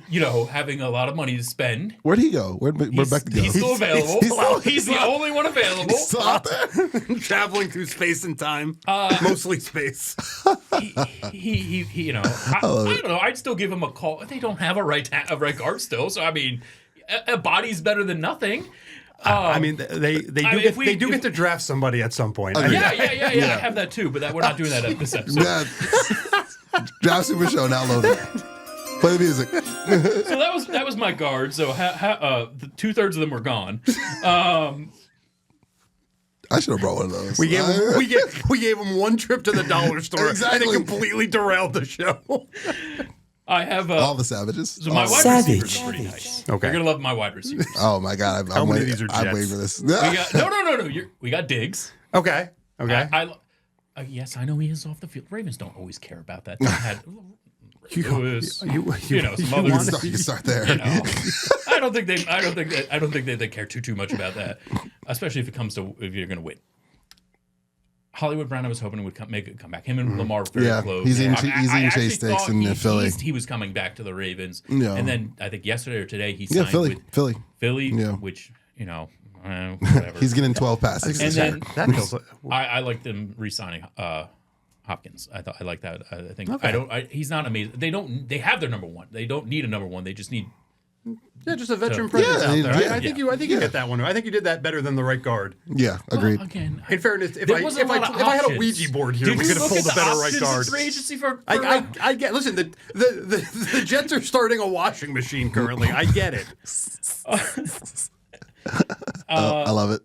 having a lot of money to spend. Where'd he go? Where'd Becton go? He's still available. He's the only one available. He's still out there. Traveling through space and time. Mostly space. I don't know. I'd still give him a call. They don't have a right guard still. So, I mean, a body's better than nothing. I mean, they do get to draft somebody at some point. Yeah. I have that too, but we're not doing that at this episode. Draft Super Show now loaded. Play the music. So that was my guard. So the 2/3 of them were gone. I should have brought one of those. We gave him one trip to the dollar store, Exactly. and it completely derailed the show. I have all the savages. So my wide receivers are pretty nice. Okay, you're gonna love my wide receivers. Oh my god, How many of these are Jets? I'm waiting for this. No. We got Diggs. Okay. Yes, I know he is off the field. Ravens don't always care about that. You some others. You start there. I don't think they care too much about that, especially if it comes to if you're gonna win. Hollywood Brown, I was hoping would make a comeback. Him and Lamar very close. He's eating Chase Sticks in Philly. He was coming back to the Ravens. Yeah. And then I think yesterday or today he signed with Philly. Yeah. Which, whatever. He's getting 12 passes. And then that feels I like them re-signing Hopkins. I like that. I think he's not amazing. They have their number one. They don't need a number one. They just need just a veteran presence out there. Yeah, I think you get that one. I think you did that better than the right guard. Yeah, agreed. Well, again, in fairness, if I had a Ouija board here, we could have pulled a better right guard. I get. Listen, the Jets are starting a washing machine currently. I get it. I love it.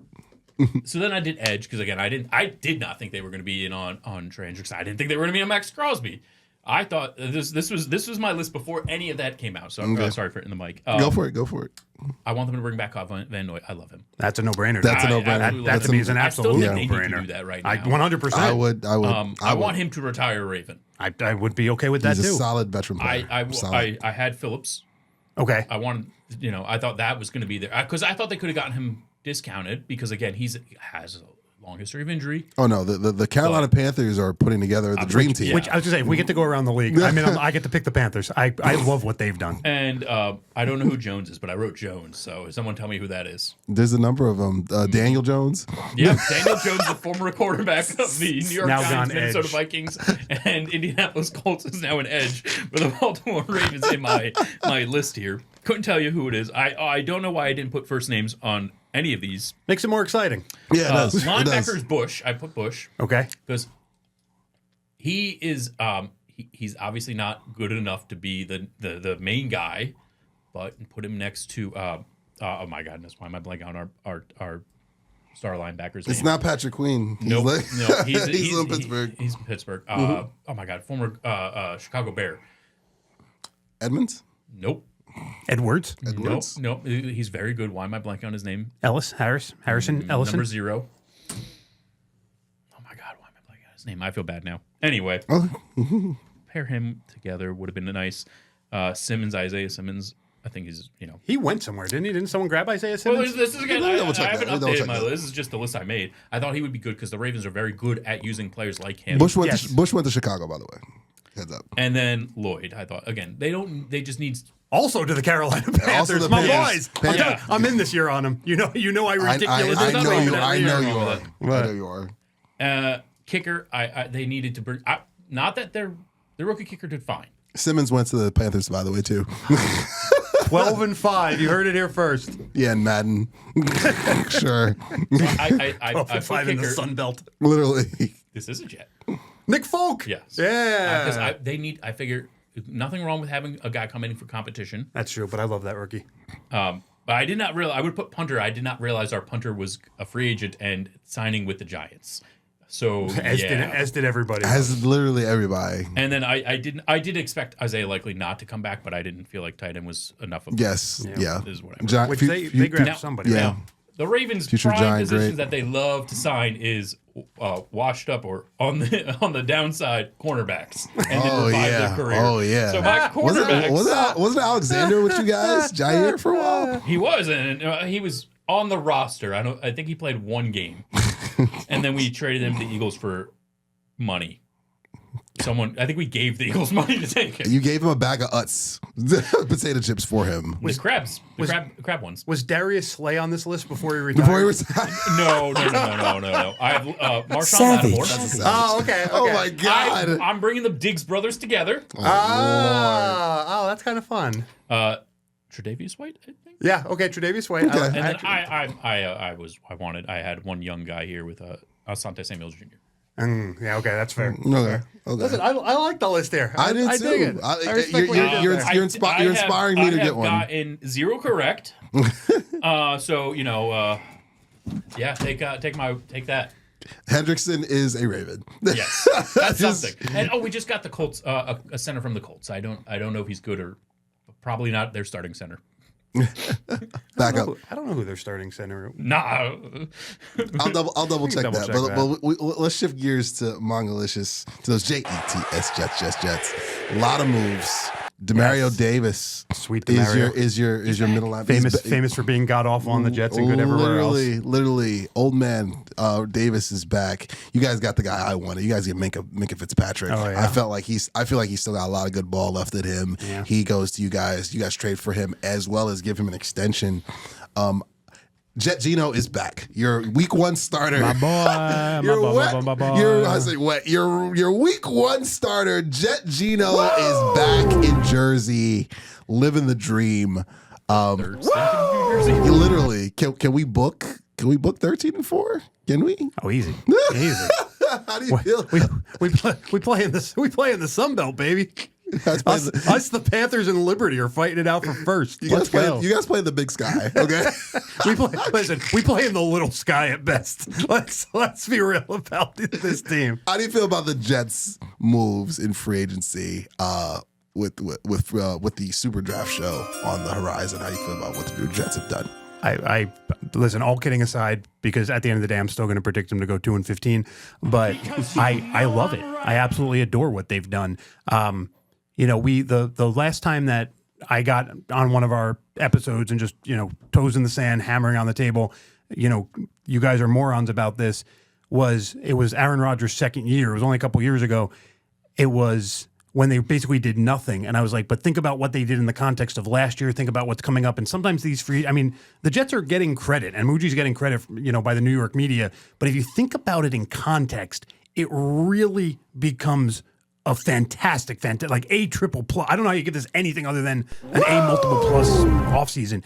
So then I did edge because again I did not think they were going to be in on Trandrix. I didn't think they were going to be on MAXX CROSBY. I thought this was my list before any of that came out. So I'm sorry for it in the mic. Go for it. I want them to bring back Van Noy. I love him. That's a no-brainer. That's a no-brainer. That to me is an absolute no-brainer. They need to do that right now. 100%. I would. I want him to retire Raven. I would be okay with that He's too. a solid veteran player. I had Phillips. Okay. I wanted, I thought that was going to be there because I thought they could have gotten him discounted because again he has long history of injury. Oh no, the Carolina Panthers are putting together the dream team. Which I was just saying, if we get to go around the league, I mean, I get to pick the Panthers. I love what they've done. And I don't know who Jones is, but I wrote Jones. So someone tell me who that is. There's a number of them. Daniel Jones. Yeah, Daniel Jones, the former quarterback of the New York Now Giants, gone Minnesota edge. Vikings, and Indianapolis Colts is now an edge for the Baltimore Ravens in my list here. Couldn't tell you who it is. I don't know why I didn't put first names on any of these. Makes it more exciting. Yeah, it does. Linebacker is Bush. I put Bush. Okay. Because he is he's obviously not good enough to be the main guy, but put him next to oh my goodness, why am I blanking on our star linebackers? It's not Patrick Queen. Nope. No, he's in Pittsburgh. He's in Pittsburgh. Oh my God, former Chicago Bear. Edmonds? Nope. Edwards. Nope. He's very good. Why am I blanking on his name? Harrison Ellison. Number 0. Oh my God, why am I blanking on his name? I feel bad now. Anyway, pair him together would have been nice. Isaiah Simmons. I think he's, He went somewhere, didn't he? Didn't someone grab Isaiah Well, Simmons? this is again. I haven't Double updated check my that. list. This is just the list I made. I thought he would be good because the Ravens are very good at using players like him. Bush went Yes. to Chicago, by the way. Heads up. And then Lloyd. I thought again. They just need. Also to the Carolina Panthers, the my Panthers. boys. Yeah. I'm in this year on them. You know I ridiculous. I know you. Nothing I know you wrong are. with I know you are. Kicker. They needed to bring. Not that their rookie kicker did fine. Simmons went to the Panthers, by the way, too. 12-5. You heard it here first. Yeah, and Madden. Sure. I put 12-5 in the kicker. Sun Belt. Literally. This is a Jet. Nick Folk. Yes. Yeah. Because they need. I figure nothing wrong with having a guy come in for competition. That's true, but I love that rookie. But I did not realize. I would put punter. I did not realize our punter was a free agent and signing with the Giants. So As did everybody. As literally everybody. And then I did expect Isaiah likely not to come back, but I didn't feel like tight end was enough of. Yes. Yeah. Is what I wrote. Which they grabbed Now- somebody. Yeah. Now, the Ravens' Future prime Giant positions great. that they love to sign is washed up or on the downside cornerbacks, and then Oh, revive yeah. their career. Oh, yeah. So my quarterbacks, Wasn't Alexander with you guys? Jair for a while? he was, and he was on the roster. I think he played one game, and then we traded him to the Eagles for money. I think we gave the Eagles money to take him. You gave him a bag of Utz potato chips for him. The crab ones. Was Darius Slay on this list before he retired? Before he was No. I have Marshawn Savage. Lattimore. Oh, okay. Oh my God. I'm bringing the Diggs brothers together. Oh, that's kind of fun. Tre'Davious White, I think. Yeah. Okay. Tre'Davious White. Okay. And then I had one young guy here with Asante Samuels Jr. Yeah. Okay. That's fair. Okay. Listen, I like the list here. I did dig too. it. I respect what you're doing. You're inspiring me to get one. I have gotten 0 correct. So yeah, take that. Hendrickson is a Raven. Yes, that's something. And we just got the Colts a center from the Colts. I don't know if he's good or probably not their starting center. Back up. I don't know who their starting center. Nah. I'll double check double that. check But let's shift gears to Mongalicious, to those Jets. A lot of moves. Demario Davis, Sweet Demario. is your middle line Famous for being god awful on the Jets and good everywhere else. Literally, old man Davis is back. You guys got the guy I wanted. You guys get Minka Fitzpatrick. Oh, yeah. I feel like he's still got a lot of good ball left in him. Yeah. He goes to you guys. You guys trade for him as well as give him an extension. Jet Gino is back. Your week 1 starter. My boy. My boy. Your week 1 starter, Jet Gino, is back in Jersey, living the dream. Third stint in New Jersey. Literally, can we book 13 and 4? Can we? Oh, easy. Easy. How do you feel? We play in the Sun Belt, baby. Us Us, the Panthers and Liberty, are fighting it out for first. You Let's go. guys play the big sky, okay? we play in the little sky at best. Let's be real about this team. How do you feel about the Jets' moves in free agency with the Super Draft show on the horizon? How do you feel about what the Jets have done? I listen, all kidding aside, because at the end of the day, I'm still going to predict them to go 2-15. But I love it. I absolutely adore what they've done. The last time that I got on one of our episodes and just, toes in the sand, hammering on the table, you guys are morons about this. was Aaron Rodgers' second year. It was only a couple years ago. It was when they basically did nothing. And I was like, but think about what they did in the context of last year. Think about what's coming up. And sometimes the Jets are getting credit, and Muji's getting credit, by the New York media. But if you think about it in context, it really becomes a fantastic, like A triple plus. I don't know how you get this anything other than an A multiple plus offseason.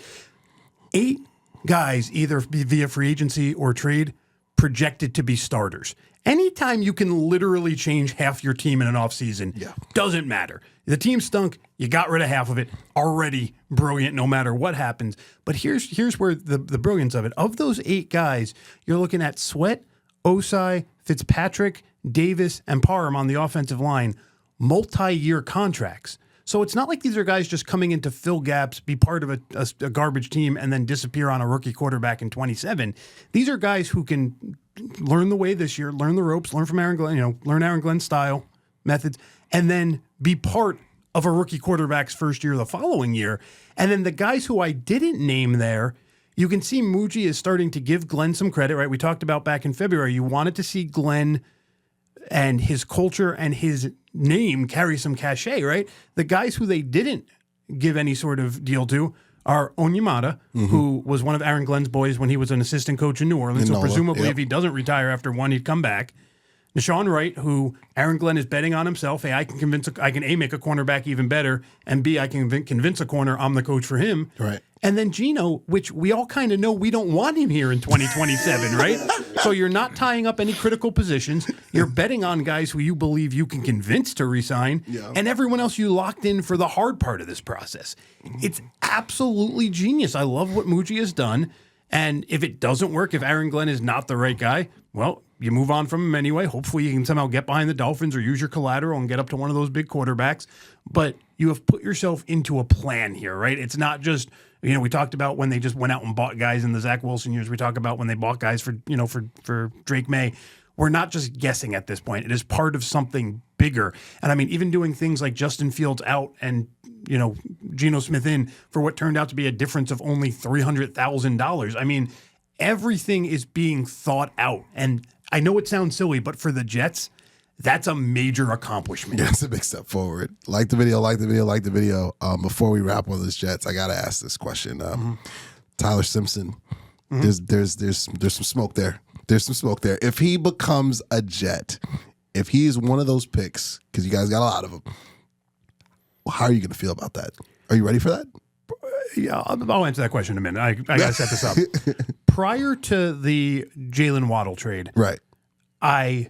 8 guys, either via free agency or trade, projected to be starters. Anytime you can literally change half your team in an offseason, doesn't matter. The team stunk, you got rid of half of it, already brilliant no matter what happens. But here's where the brilliance of it. Of those 8 guys, you're looking at Sweat, Osai, Fitzpatrick, Davis, and Parham on the offensive line, multi-year contracts. So it's not like these are guys just coming in to fill gaps, be part of a garbage team, and then disappear on a rookie quarterback in 27. These are guys who can learn the way this year, learn the ropes, learn from Aaron Glenn, learn Aaron Glenn's style, methods, and then be part of a rookie quarterback's first year the following year. And then the guys who I didn't name there, you can see Muji is starting to give Glenn some credit, right? We talked about back in February, you wanted to see Glenn and his culture and his name carry some cachet, right? The guys who they didn't give any sort of deal to are Onyemata, who was one of Aaron Glenn's boys when he was an assistant coach in New Orleans. So presumably if he doesn't retire after one, he'd come back. Deshaun Wright, who Aaron Glenn is betting on himself. Hey, I can A, make a cornerback even better, and B, I can convince a corner I'm the coach for him. Right. And then Geno, which we all kind of know we don't want him here in 2027, right? So you're not tying up any critical positions. You're betting on guys who you believe you can convince to resign, and everyone else you locked in for the hard part of this process. It's absolutely genius. I love what Muji has done. And if it doesn't work, if Aaron Glenn is not the right guy, well, you move on from him anyway. Hopefully you can somehow get behind the Dolphins or use your collateral and get up to one of those big quarterbacks. But you have put yourself into a plan here, right? It's not just, we talked about when they just went out and bought guys in the Zach Wilson years. We talk about when they bought guys for Drake May. We're not just guessing at this point. It is part of something bigger. And I mean, even doing things like Justin Fields out and, Geno Smith in for what turned out to be a difference of only $300,000. I mean, everything is being thought out. And I know it sounds silly, but for the Jets, that's a major accomplishment. Yeah, it's a big step forward. Like the video. Before we wrap on this Jets, I got to ask this question. Tyler Simpson, there's some smoke there. There's some smoke there. If he becomes a Jet, if he is one of those picks, because you guys got a lot of them, how are you going to feel about that? Are you ready for that? Yeah, I'll answer that question in a minute. I got to set this up. Prior to the JAYLEN WADDLE trade, right? I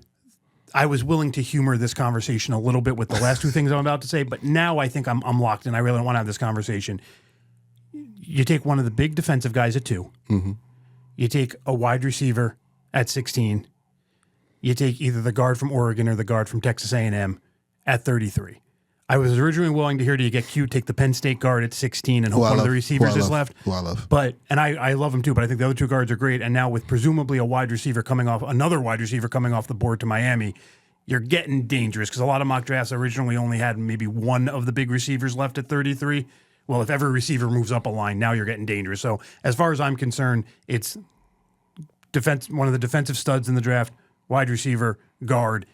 was willing to humor this conversation a little bit with the last 2 things I'm about to say, but now I think I'm locked in. I really don't want to have this conversation. You take one of the big defensive guys at 2. You take a wide receiver at 16. You take either the guard from Oregon or the guard from Texas A&M at 33. I was originally willing to hear, do you get cute, take the Penn State guard at 16 and hope one of the receivers is left. Who I love. But, and I love him too, but I think the other 2 guards are great. And now with presumably another wide receiver coming off the board to Miami, you're getting dangerous because a lot of mock drafts originally only had maybe one of the big receivers left at 33. Well, if every receiver moves up a line, now you're getting dangerous. So as far as I'm concerned, it's one of the defensive studs in the draft, wide receiver, guard.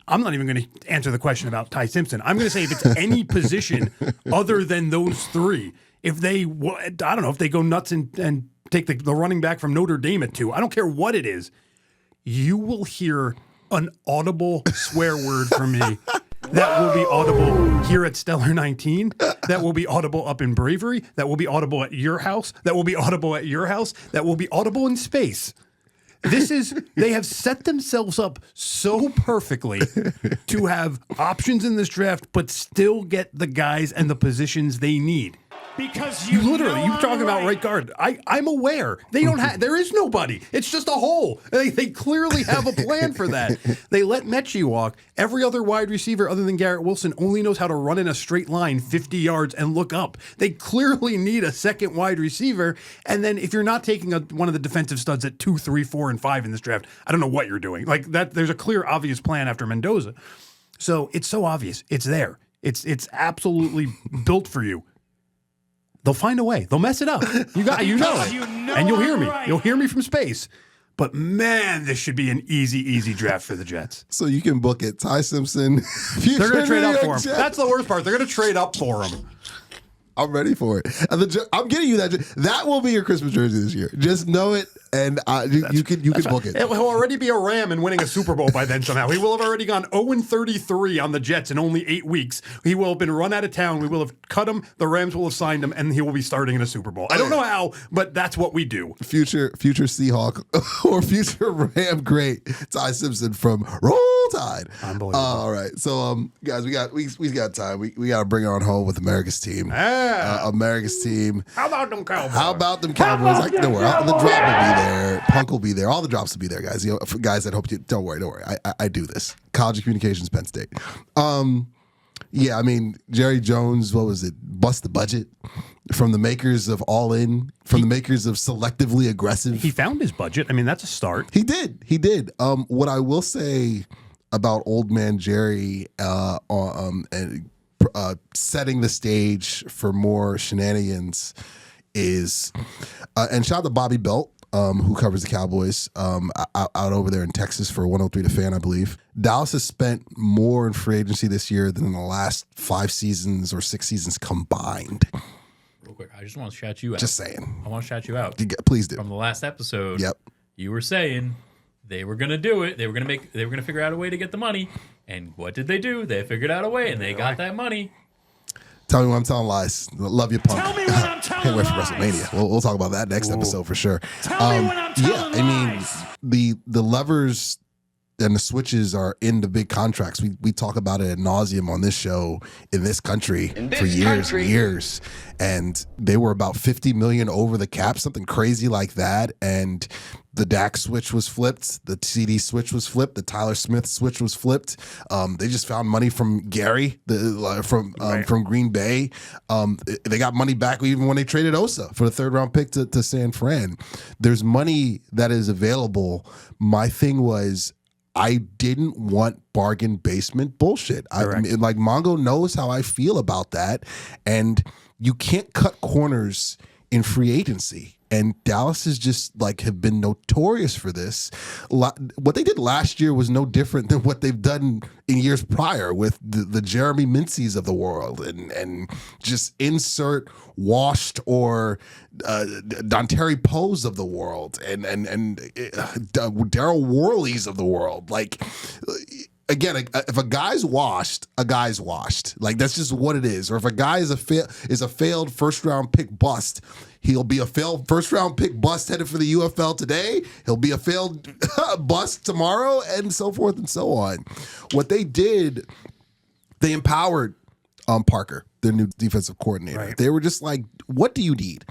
I'm not even going to answer the question about Ty Simpson. I'm going to say if it's any position other than those 3, if they, I don't know, if they go nuts and take the running back from Notre Dame at 2, I don't care what it is, you will hear an audible swear word from me that will be audible here at Stellar 19, that will be audible up in Bravery, that will be audible at your house, that will be audible at your house, that will be audible in space. They have set themselves up so perfectly to have options in this draft, but still get the guys and the positions they need. Because you talk about right guard. I'm aware they don't have. There is nobody. It's just a hole. They clearly have a plan for that. They let Mechie walk. Every other wide receiver other than Garrett Wilson only knows how to run in a straight line 50 yards and look up. They clearly need a second wide receiver. And then if you're not taking one of the defensive studs at 2, 3, 4, and 5 in this draft, I don't know what you're doing. Like that, there's a clear, obvious plan after Mendoza. So it's so obvious. It's there. It's absolutely built for you. They'll find a way. They'll mess it up. You know it. And you'll hear me. You'll hear me from space. But man, this should be an easy draft for the Jets. So you can book it. Ty Simpson. They're going to trade New up York for him. Jets. That's the worst part. They're going to trade up for him. I'm ready for it. And I'm getting you that. That will be your Christmas jersey this year. Just know it, and you can book it. He'll already be a Ram and winning a Super Bowl by then somehow. He will have already gone 0-33 on the Jets in only 8 weeks. He will have been run out of town. We will have cut him. The Rams will have signed him, and he will be starting in a Super Bowl. I don't know how, but that's what we do. Future Seahawk or future Ram great Ty Simpson from Roll Tide. Unbelievable. All right, so guys, we got time. We got to bring it on home with America's team. America's team. How about them Cowboys? Don't worry. The drop will be there. Punk will be there. All the drops will be there, guys. You know, for guys that hope you. Don't worry. I do this. College of Communications, Penn State. Yeah, I mean, Jerry Jones. What was it? Bust the budget from the makers of All In. From the makers of Selectively Aggressive. He found his budget. I mean, that's a start. He did. What I will say about Old Man Jerry and setting the stage for more shenanigans is, and shout out to Bobby Belt, who covers the Cowboys out over there in Texas for 103 The Fan, I believe. Dallas has spent more in free agency this year than in the last 5 seasons or 6 seasons combined. Real quick, I just want to shout you out. Just saying. I want to shout you out. Please do. From the last episode, Yep. You were saying they were going to do it. They were going to figure out a way to get the money. And what did they do? They figured out a way, and they got that money. Tell me when I'm telling lies. Love you, Punk. Tell me when I'm telling Can't wait for lies. WrestleMania. We'll talk about that next episode for sure. Tell me when I'm telling I mean, lies. the levers and the switches are in the big contracts. We talk about it ad nauseum on this show in this country for years and years. And they were about $50 million over the cap, something crazy like that. And the Dak switch was flipped. The CD switch was flipped. The Tyler Smith switch was flipped. They just found money from Gary from Green Bay. They got money back even when they traded Osa for the 3rd round pick to San Fran. There's money that is available. My thing was, I didn't want bargain basement bullshit. I mean, like, Mongo knows how I feel about that. And you can't cut corners in free agency. And Dallas is just have been notorious for this. What they did last year was no different than what they've done in years prior with the Jeremy Minceys of the world and just insert washed or Dontari Poes of the world and Daryl Worleys of the world. Again, if a guy's washed, a guy's washed. That's just what it is. Or if a guy is a failed 1st round pick bust, he'll be a failed 1st round pick bust headed for the UFL today. He'll be a failed bust tomorrow, and so forth and so on. What they did, they empowered Parker, their new defensive coordinator. Right. They were just like, "What do you need?"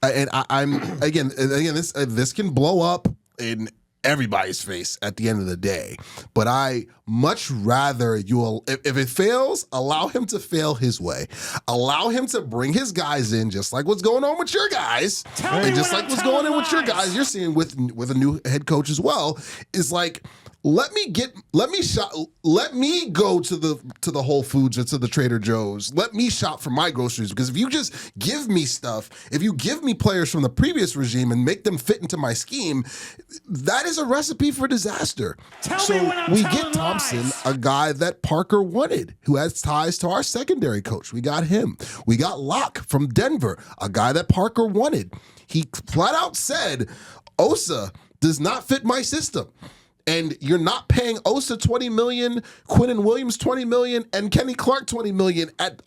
And I'm again, this can blow up in everybody's face at the end of the day. But I much rather if it fails, allow him to fail his way. Allow him to bring his guys in, just like what's going on with your guys. And just like what's going on with your guys, you're seeing with a new head coach as well, is let me go to the Whole Foods or to the Trader Joe's. Let me shop for my groceries, because if you just give me stuff, if you give me players from the previous regime and make them fit into my scheme, that is a recipe for disaster. So we get Thompson, a guy that Parker wanted, who has ties to our secondary coach. We got him. We got Locke from Denver, a guy that Parker wanted. He flat out said, Osa does not fit my system. And you're not paying Osa $20 million, Quinnen Williams $20 million, and Kenny Clark $20 million at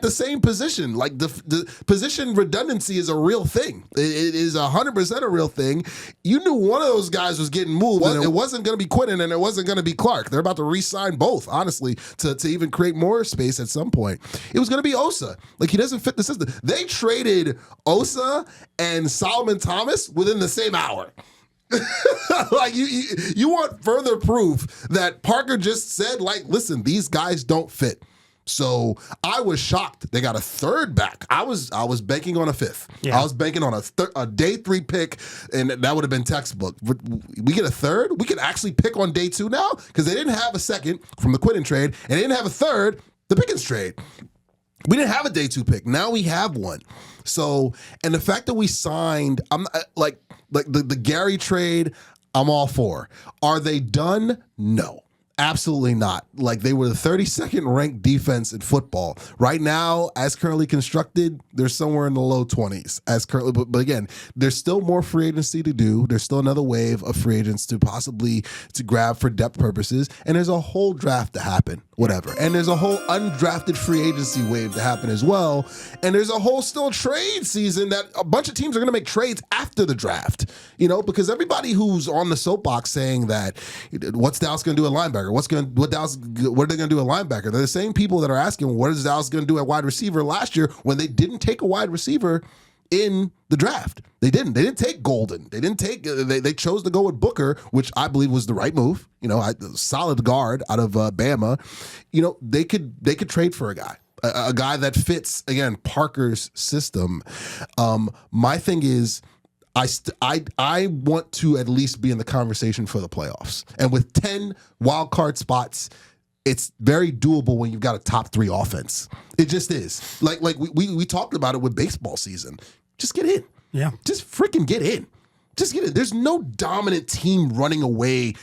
the same position. The position redundancy is a real thing. It is 100% a real thing. You knew one of those guys was getting moved, and it wasn't going to be Quinnen and it wasn't going to be Clark. They're about to re-sign both, honestly, to even create more space at some point. It was going to be Osa. He doesn't fit the system. They traded Osa and Solomon Thomas within the same hour. You want further proof that Parker just said, listen, these guys don't fit. So I was shocked they got a 3rd back. I was banking on a 5th. Yeah. I was banking on a day 3 pick, and that would have been textbook. We get a 3rd. We can actually pick on day 2 now, because they didn't have a 2nd from the Quinnen trade, and they didn't have a 3rd, the Pickens trade. We didn't have a day 2 pick. Now we have one. So, and the fact that we signed, I'm the Gary trade, I'm all for. Are they done? No. Absolutely not. Like, they were the 32nd ranked defense in football. Right now, as currently constructed, they're somewhere in the low 20s as currently. But again, there's still more free agency to do. There's still another wave of free agents to possibly to grab for depth purposes. And there's a whole draft to happen, whatever. And there's a whole undrafted free agency wave to happen as well. And there's a whole still trade season that a bunch of teams are going to make trades after the draft, because everybody who's on the soapbox saying that what's Dallas going to do at linebacker? What are they going to do at linebacker? They're the same people that are asking, what is Dallas going to do at wide receiver last year when they didn't take a wide receiver in the draft? They didn't take Golden. They chose to go with Booker, which I believe was the right move. Solid guard out of Bama. They could trade for a guy that fits, again, Parker's system. My thing is, I want to at least be in the conversation for the playoffs. And with 10 wild card spots, it's very doable when you've got a top 3 offense. It just is. Like we talked about it with baseball season. Just get in. Yeah. Just freaking get in. Just get it. There's no dominant team running away.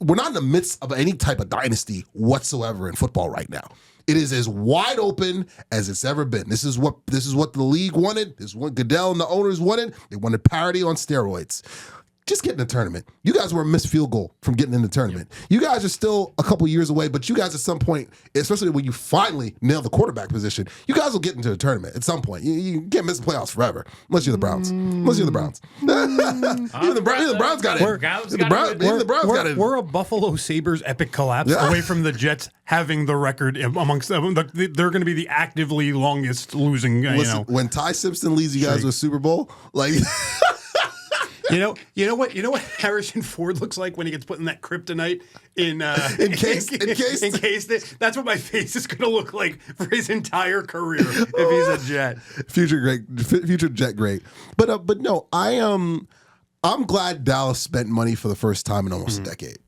We're not in the midst of any type of dynasty whatsoever in football right now. It is as wide open as it's ever been. This is what the league wanted. This is what Goodell and the owners wanted. They wanted parity on steroids. Just get in the tournament. You guys were a missed field goal from getting in the tournament. Yep. You guys are still a couple years away, but you guys at some point, especially when you finally nail the quarterback position, you guys will get into the tournament at some point. You can't miss the playoffs forever, unless you're the Browns. Even the Browns got it. We're a Buffalo Sabres epic collapse away from the Jets having the record amongst them. They're going to be the actively longest losing. Listen, when Ty Simpson leads you guys to a Super Bowl, like. You know what Harrison Ford looks like when he gets put in that kryptonite encased. That's what my face is going to look like for his entire career if he's a Jet. Future Jet great. But no, I'm glad Dallas spent money for the first time in almost a decade.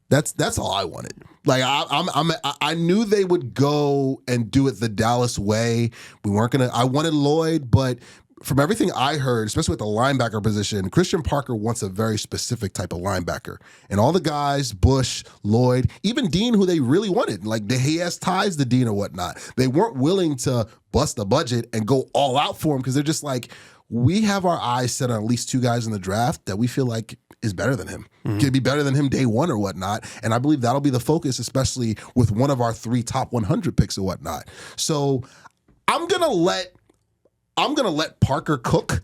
That's all I wanted. Like I knew they would go and do it the Dallas way. I wanted Lloyd, but from everything I heard, especially with the linebacker position, Christian Parker wants a very specific type of linebacker. And all the guys, Bush, Lloyd, even Dean, who they really wanted, like he has ties to Dean or whatnot, they weren't willing to bust the budget and go all out for him because they're just like, we have our eyes set on at least 2 guys in the draft that we feel like is better than him. Could be better than him day one or whatnot. And I believe that'll be the focus, especially with one of our 3 top 100 picks or whatnot. So I'm going to let Parker cook,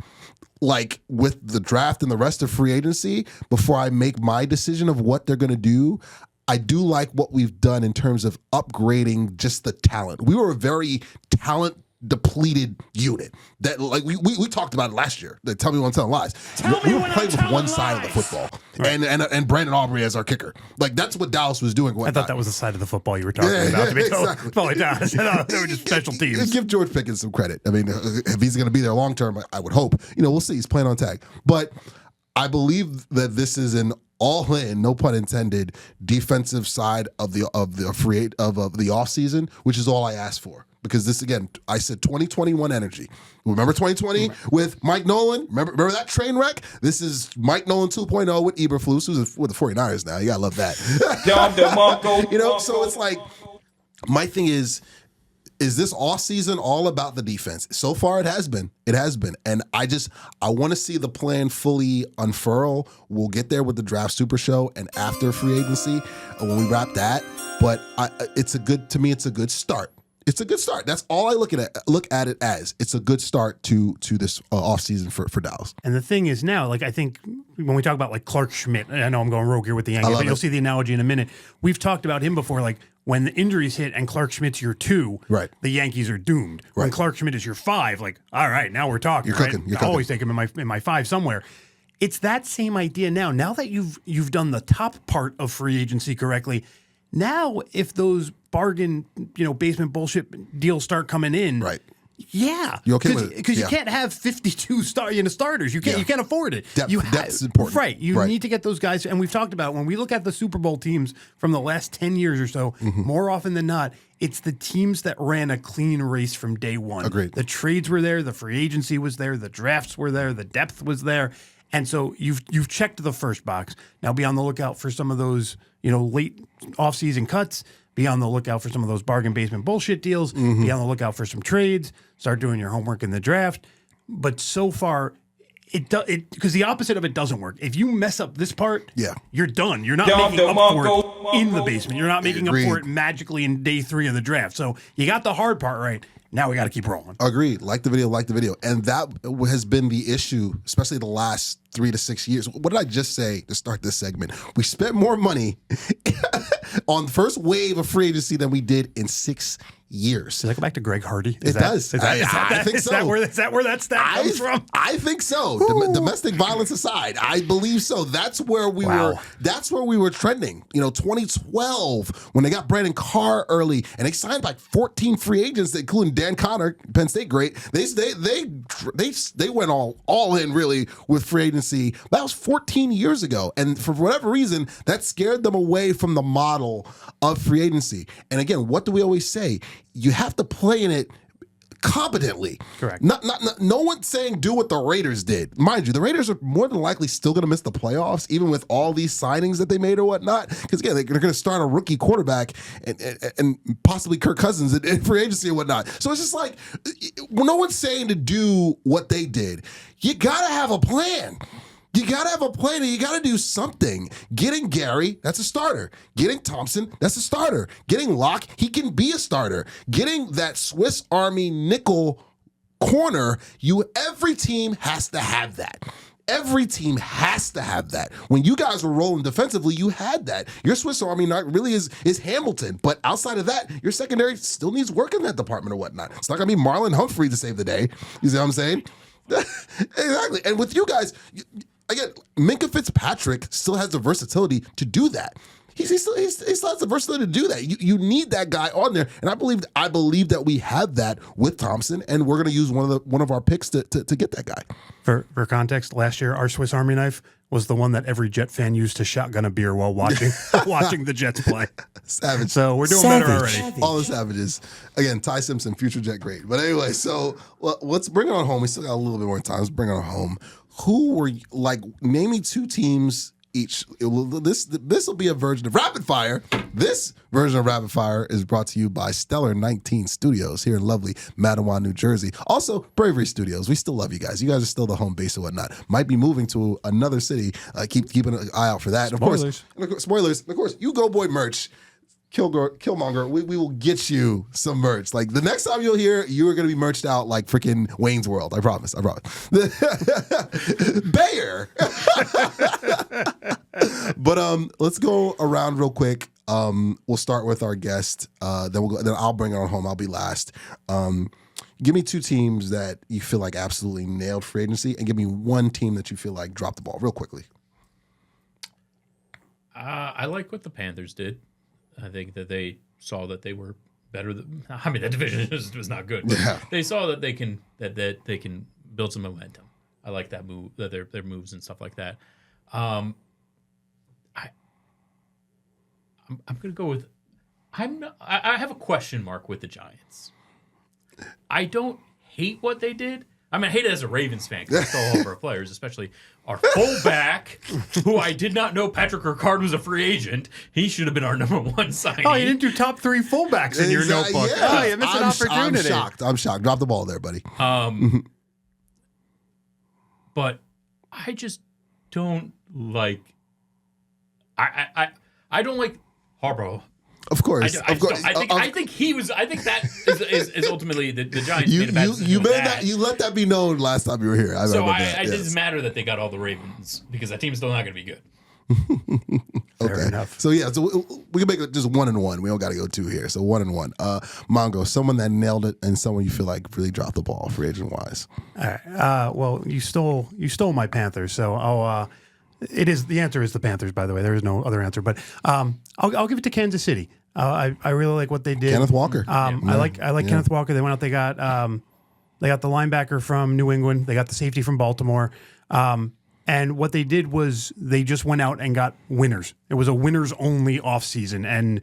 like, with the draft and the rest of free agency before I make my decision of what they're going to do. I do like what we've done in terms of upgrading just the talent. We were a very talent depleted unit that, like, we talked about it last year. Tell me when I'm telling lies. We were playing with one side of the football, right. and Brandon Aubrey as our kicker. Like, that's what Dallas was doing. I thought that was the side of the football you were talking about. To be exactly. totally honest, they were just special teams. Give George Pickens some credit. I mean, if he's going to be there long term, I would hope. We'll see. He's playing on tag, but I believe that this is an all in, no pun intended, defensive side of the offseason, which is all I asked for. Because this, again, I said 2021 energy. Remember 2020 with Mike Nolan? Remember that train wreck? This is Mike Nolan 2.0 with Eberflus, who's with the 49ers now. You gotta love that. So it's like, my thing is this offseason all about the defense? So far, it has been. And I want to see the plan fully unfurl. We'll get there with the draft super show and after free agency when we wrap that. But it's a good start. It's a good start. That's all I look at it as. It's a good start to this offseason for Dallas. And the thing is now, like, I think when we talk about, like, Clark Schmidt, I know I'm going rogue here with the Yankees, but you'll see the analogy in a minute. We've talked about him before, like, when the injuries hit and Clark Schmidt's your 2, right, the Yankees are doomed. Right. When Clark Schmidt is your 5, like, all right, now we're talking. You're cooking. I always take him in my 5 somewhere. It's that same idea now. Now that you've done the top part of free agency correctly, now if those bargain, basement bullshit deals start coming in, right? Yeah, you okay with it? Because you can't have 52 starters. You can't afford it. Depth's important, right? You need to get those guys. And we've talked about when we look at the Super Bowl teams from the last 10 years or so. More often than not, it's the teams that ran a clean race from day one. Agreed. The trades were there, the free agency was there, the drafts were there, the depth was there. And so you've checked the first box. Now be on the lookout for some of those, late offseason cuts. Be on the lookout for some of those bargain basement bullshit deals. Be on the lookout for some trades. Start doing your homework in the draft. But so far, because the opposite of it doesn't work. If you mess up this part, you're done. You're not making up for it in the basement. You're not making up for it magically in day 3 of the draft. So you got the hard part right. Now we got to keep rolling. Agreed. Like the video. And that has been the issue, especially the last 3 to 6 years. What did I just say to start this segment? We spent more money on the first wave of free agency than we did in 6 years. Does that go back to Greg Hardy? It does. I think so. Is that where that stat comes from? I think so. Domestic violence aside, I believe so. That's where we were. That's where we were trending. 2012 when they got Brandon Carr early and they signed like 14 free agents, including Dan Connor, Penn State great. They went all in really with free agency. That was 14 years ago, and for whatever reason, that scared them away from the model of free agency. And again, what do we always say? You have to play in it competently. Correct. No one's saying do what the Raiders did. Mind you, the Raiders are more than likely still going to miss the playoffs, even with all these signings that they made or whatnot. Because again, they're going to start a rookie quarterback and possibly Kirk Cousins in free agency and whatnot. So it's just like, no one's saying to do what they did. You got to have a plan. You got to have a plan and you got to do something. Getting Gary, that's a starter. Getting Thompson, that's a starter. Getting Locke, he can be a starter. Getting that Swiss Army nickel corner, every team has to have that. Every team has to have that. When you guys were rolling defensively, you had that. Your Swiss Army knife really is Hamilton. But outside of that, your secondary still needs work in that department or whatnot. It's not going to be Marlon Humphrey to save the day. You see what I'm saying? Exactly. And with you guys, again, Minkah Fitzpatrick still has the versatility to do that. He still has the versatility to do that. You need that guy on there, and I believe that we have that with Thompson, and we're going to use one of our picks to get that guy. For context, last year our Swiss Army knife was the one that every Jet fan used to shotgun a beer while watching the Jets play. Savage. So we're doing better already. All the savages. Again, Ty Simpson, future Jet great. But anyway, so let's bring it on home. We still got a little bit more time. Let's bring it on home. Who were name me 2 teams each. This will be a version of Rapid Fire. This version of Rapid Fire is brought to you by Stellar 19 Studios here in lovely Mattawa, New Jersey. Also, Bravery Studios. We still love you guys. You guys are still the home base and whatnot. Might be moving to another city. Keep an eye out for that. Spoilers. Spoilers. And of course, U-Goboy merch. Killmonger, we will get you some merch. Like the next time you'll hear, you are going to be merched out like freaking Wayne's World. I promise. Bayer. But let's go around real quick. We'll start with our guest. Then I'll bring it on home. I'll be last. Give me 2 teams that you feel like absolutely nailed free agency, and give me 1 team that you feel like dropped the ball real quickly. I like what the Panthers did. I think that they saw that they were better than. I mean, that division was not good. But they saw that they can they can build some momentum. I like that move, that their moves and stuff like that. I'm gonna go with. I have a question mark with the Giants. I don't hate what they did. I mean, I hate it as a Ravens fan because I stole all of our players, especially our fullback, who I did not know Patrick Ricard was a free agent. He should have been our number 1 signing. Oh, you didn't do top 3 fullbacks in your notebook. Yeah. Oh, you missed an opportunity. I'm shocked. Drop the ball there, buddy. But I just don't like. I don't like Harbaugh. Of course. I think he was. I think that is ultimately the Giants made a bad decision. You let that be known last time you were here. It doesn't matter that they got all the Ravens because that team's still not going to be good. Fair enough. So yeah, so we can make it just 1 and 1. We don't got to go 2 here. So 1 and 1. Mongo, someone that nailed it and someone you feel like really dropped the ball free agent wise. All right. Well, you stole my Panthers, so I'll. The answer is the Panthers. By the way, there is no other answer, but I'll give it to Kansas City. I really like what they did. Kenneth Walker. I like Kenneth Walker. They went out. They got the linebacker from New England. They got the safety from Baltimore. And what they did was they just went out and got winners. It was a winners only offseason. And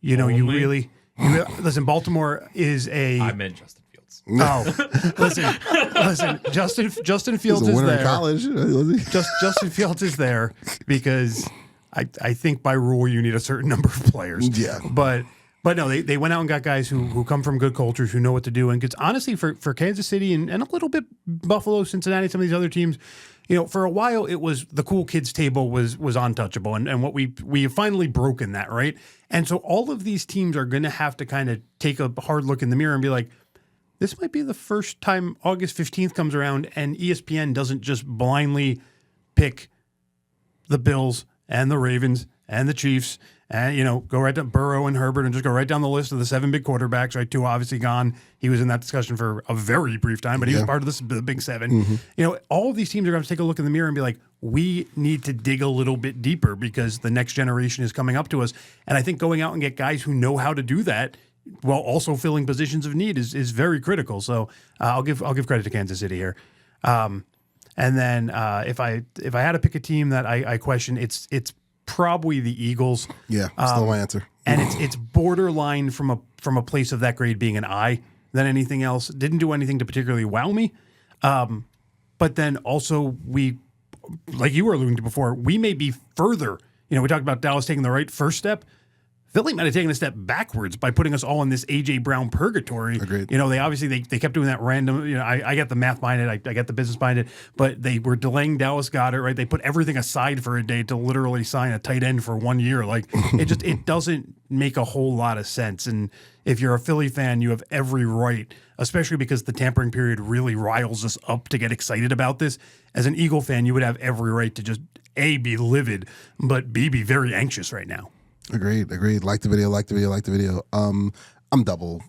you really listen. Baltimore is a. I meant Justin Fields. Oh, listen. Justin He Fields was a is winner in there. college. Was he? Justin Fields is there because I think by rule you need a certain number of players. Yeah. But no, they went out and got guys who come from good cultures, who know what to do. And because honestly, for Kansas City and a little bit Buffalo, Cincinnati, some of these other teams, for a while it was the cool kids table was untouchable. And what we have finally broken that, right? And so all of these teams are going to have to kind of take a hard look in the mirror and be like, this might be the first time August 15th comes around and ESPN doesn't just blindly pick the Bills and the Ravens and the Chiefs and, go right down Burrow and Herbert and just go right down the list of the 7 big quarterbacks, right? Tua obviously gone. He was in that discussion for a very brief time, but he was part of the big 7. All of these teams are going to take a look in the mirror and be like, we need to dig a little bit deeper because the next generation is coming up to us. And I think going out and get guys who know how to do that while also filling positions of need is very critical. So I'll give credit to Kansas City here. And then if I had to pick a team that I question, it's probably the Eagles. Yeah, still my answer. And it's borderline from a place of that grade being an I than anything else. Didn't do anything to particularly wow me. But then also we, like you were alluding to before, we may be further. We talked about Dallas taking the right first step. Philly might have taken a step backwards by putting us all in this A.J. Brown purgatory. Agreed. They obviously they kept doing that random. I got the math behind it. I got the business behind it. But they were delaying Dallas Goedert. Right? They put everything aside for a day to literally sign a tight end for 1 year. Like it doesn't make a whole lot of sense. And if you're a Philly fan, you have every right, especially because the tampering period really riles us up to get excited about this. As an Eagle fan, you would have every right to just A, be livid, but B, be very anxious right now. Agreed. Like the video. I'm double.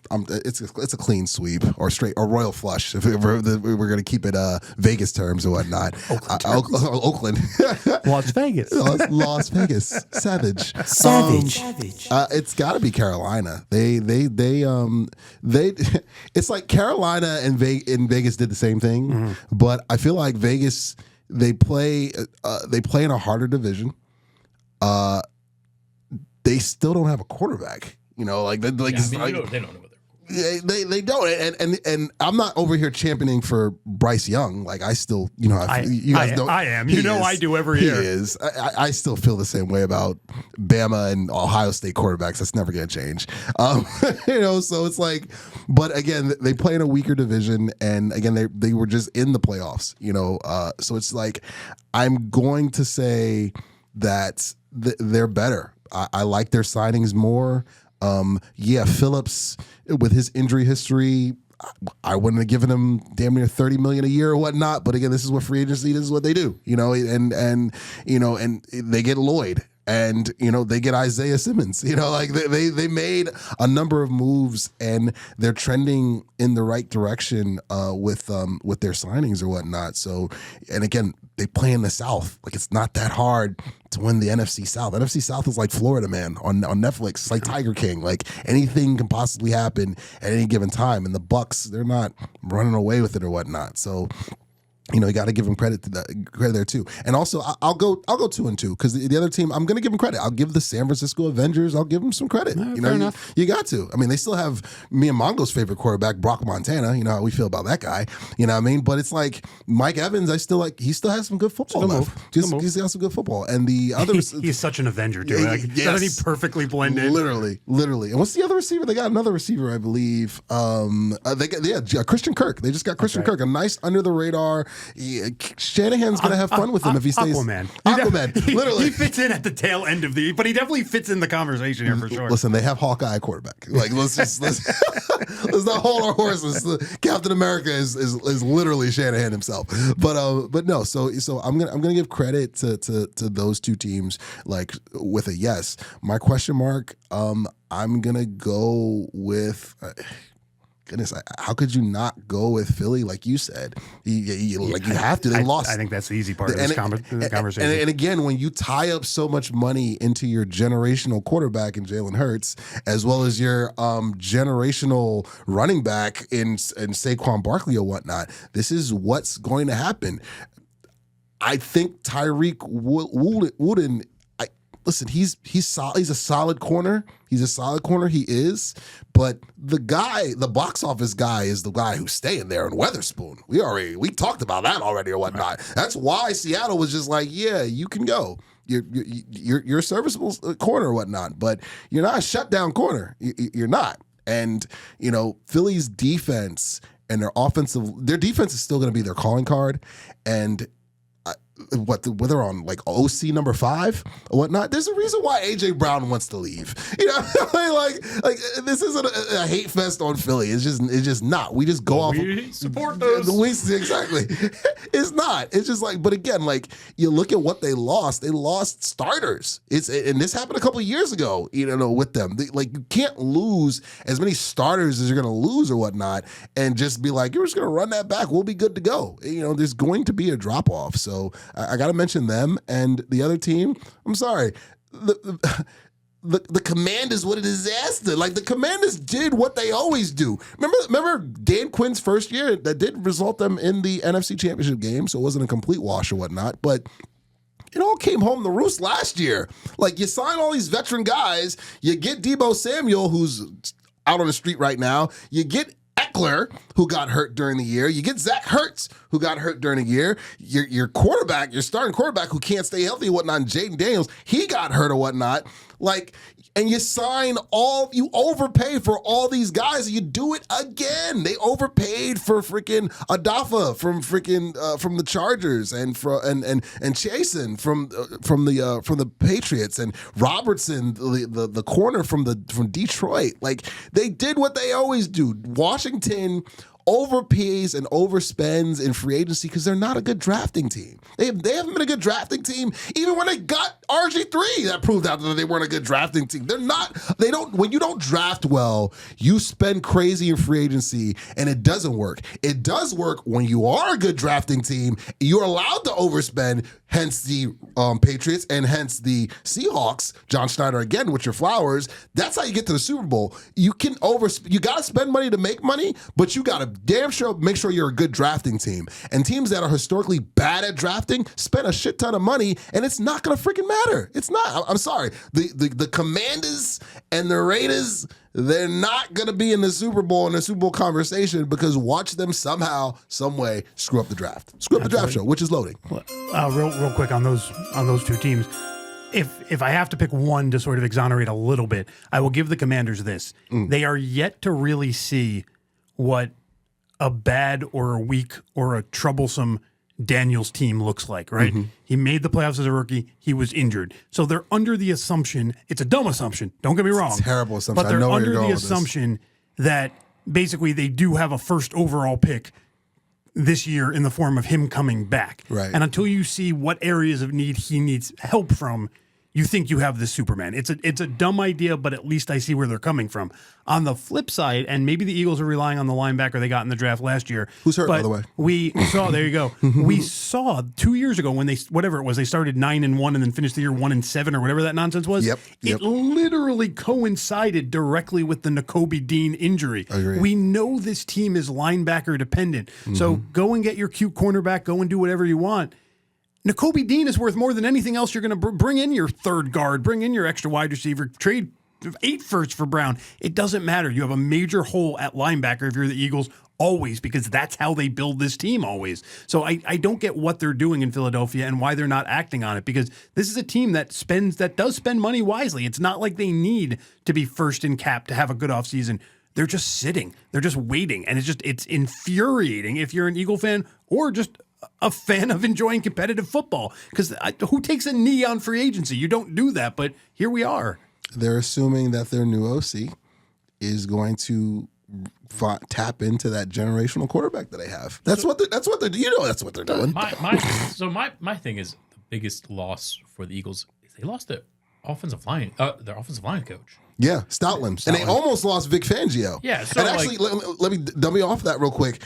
It's a clean sweep or straight or royal flush if we're going to keep it Vegas terms or whatnot. Oakland. Las Vegas. Las Vegas. Savage. It's got to be Carolina. They it's like Carolina and Vegas did the same thing, but I feel like Vegas they play in a harder division. They still don't have a quarterback. They don't know what they're. They don't, and I'm not over here championing for Bryce Young. Like I still, you guys don't. I am. I do every year. He is. I still feel the same way about Bama and Ohio State quarterbacks. That's never going to change. So it's like, but again, they play in a weaker division, and again, they were just in the playoffs. So it's like, I'm going to say that they're better. I like their signings more. Phillips with his injury history, I wouldn't have given him damn near $30 million a year or whatnot. But again, this is what free agency. This is what they do. And they get Lloyd. And they get Isaiah Simmons. They made a number of moves, and they're trending in the right direction with their signings or whatnot. So, and again, they play in the South. Like it's not that hard to win the NFC South. NFC South is like Florida Man on Netflix. It's like Tiger King. Like anything can possibly happen at any given time. And the Bucks, they're not running away with it or whatnot. So. You got to give them credit there too. And also, I'll go 2-2 because the other team, I'm going to give them credit. I'll give the San Francisco Avengers. I'll give them some credit. Fair enough. You got to. I mean, they still have me and Mongo's favorite quarterback, Brock Montana. You know how we feel about that guy. You know what I mean? But it's like Mike Evans. He still has some good football left. He's got some good football. And the other, he's such an Avenger too. Doesn't he perfectly blend in? Literally. And what's the other receiver? They got another receiver, I believe. Christian Kirk. They just got Christian Kirk, a nice under the radar. Shanahan's going to have fun with him if he stays. Aquaman. Literally. He fits in at the tail end of but he definitely fits in the conversation here for sure. Listen, they have Hawkeye quarterback. Like, let's not hold our horses. Captain America is literally Shanahan himself. But no, so I'm gonna give credit to those two teams, like with a yes. My question mark, I'm gonna go with goodness, how could you not go with Philly? Like you said, you have to. They lost. I think that's the easy part of this conversation. And again, when you tie up so much money into your generational quarterback in Jalen Hurts, as well as your generational running back in Saquon Barkley or whatnot, this is what's going to happen. I think Tyreek Wooden. listen, he's solid. He's a solid corner. He's a solid corner. He is. But the box office guy is the guy who's staying there in Weatherspoon. We talked about that already or whatnot. That's why Seattle was just like, yeah, you can go. You're a serviceable corner or whatnot, but you're not a shutdown corner. You're not. And, Philly's defense and their defense is still going to be their calling card. And they're on like OC number 5 or whatnot. There's a reason why AJ Brown wants to leave. like this isn't a hate fest on Philly. It's just not. We just go off. We support those. Exactly. It's not. It's just like, but again, like you look at what they lost. They lost starters. And this happened a couple of years ago. With them, you can't lose as many starters as you're going to lose or whatnot, and just be like, you're just going to run that back. We'll be good to go. There's going to be a drop off. So I got to mention them and the other team. I'm sorry. The Commanders, what a disaster. Like, the Commanders did what they always do. Remember Dan Quinn's first year? That did result them in the NFC Championship game, so it wasn't a complete wash or whatnot. But it all came home to roost last year. Like, you sign all these veteran guys. You get Deebo Samuel, who's out on the street right now. You get Eckler, who got hurt during the year. You get Zach Ertz, who got hurt during the year. Your quarterback, your starting quarterback, who can't stay healthy and whatnot, Jaden Daniels, he got hurt or whatnot. And you overpay for all these guys, and you do it again. They overpaid for freaking Adafa from the Chargers and Chasen from the Patriots, and Robertson, the corner from Detroit. Like, they did what they always do. Washington overpays and overspends in free agency because they're not a good drafting team. They haven't been a good drafting team even when they got RG3. That proved out that they weren't a good drafting team. When you don't draft well, you spend crazy in free agency and it doesn't work. It does work when you are a good drafting team. You're allowed to overspend, hence the Patriots and hence the Seahawks. John Schneider again with your flowers. That's how you get to the Super Bowl. You got to spend money to make money, but you got to damn sure make sure you're a good drafting team. And teams that are historically bad at drafting spend a shit ton of money, and it's not going to freaking matter. It's not. I'm sorry. The Commanders and the Raiders, they're not going to be in the Super Bowl conversation because watch them somehow, some way screw up the draft. Screw up the draft show, which is loading. Real quick on those two teams. If I have to pick one to sort of exonerate a little bit, I will give the Commanders this. They are yet to really see what a bad or a weak or a troublesome Daniels team looks like, right? Mm-hmm. He made the playoffs as a rookie. He was injured. So they're under the assumption, it's a dumb assumption, don't get me wrong. It's a terrible assumption. But they're I know where under you're going the with assumption that basically they do have a first overall pick this year in the form of him coming back. Right. And until you see what areas of need he needs help from, you think you have this Superman. It's a dumb idea, but at least I see where they're coming from. On the flip side, and maybe the Eagles are relying on the linebacker they got in the draft last year. Who's hurt, by the way? We saw, there you go. We saw 2 years ago when they started 9-1 and then finished the year 1-7 or whatever that nonsense was. Yep. It literally coincided directly with the Nakobe Dean injury. Agreed. We know this team is linebacker dependent. So go and get your cute cornerback, go and do whatever you want. Nakobe Dean is worth more than anything else. You're going to bring in your third guard, bring in your extra wide receiver, trade 8 firsts for Brown. It doesn't matter. You have a major hole at linebacker if you're the Eagles, always, because that's how they build this team always. So I don't get what they're doing in Philadelphia and why they're not acting on it, because this is a team that does spend money wisely. It's not like they need to be first in cap to have a good offseason. They're just sitting. They're just waiting. And it's infuriating if you're an Eagle fan or just a fan of enjoying competitive football, because who takes a knee on free agency? You don't do that, but here we are. They're assuming that their new OC is going to tap into that generational quarterback that they have. That's what they're doing. My thing is, the biggest loss for the Eagles is they lost their offensive line coach. Yeah, Stoutland. And they almost lost Vic Fangio. Yeah. So and actually, let me dummy off that real quick.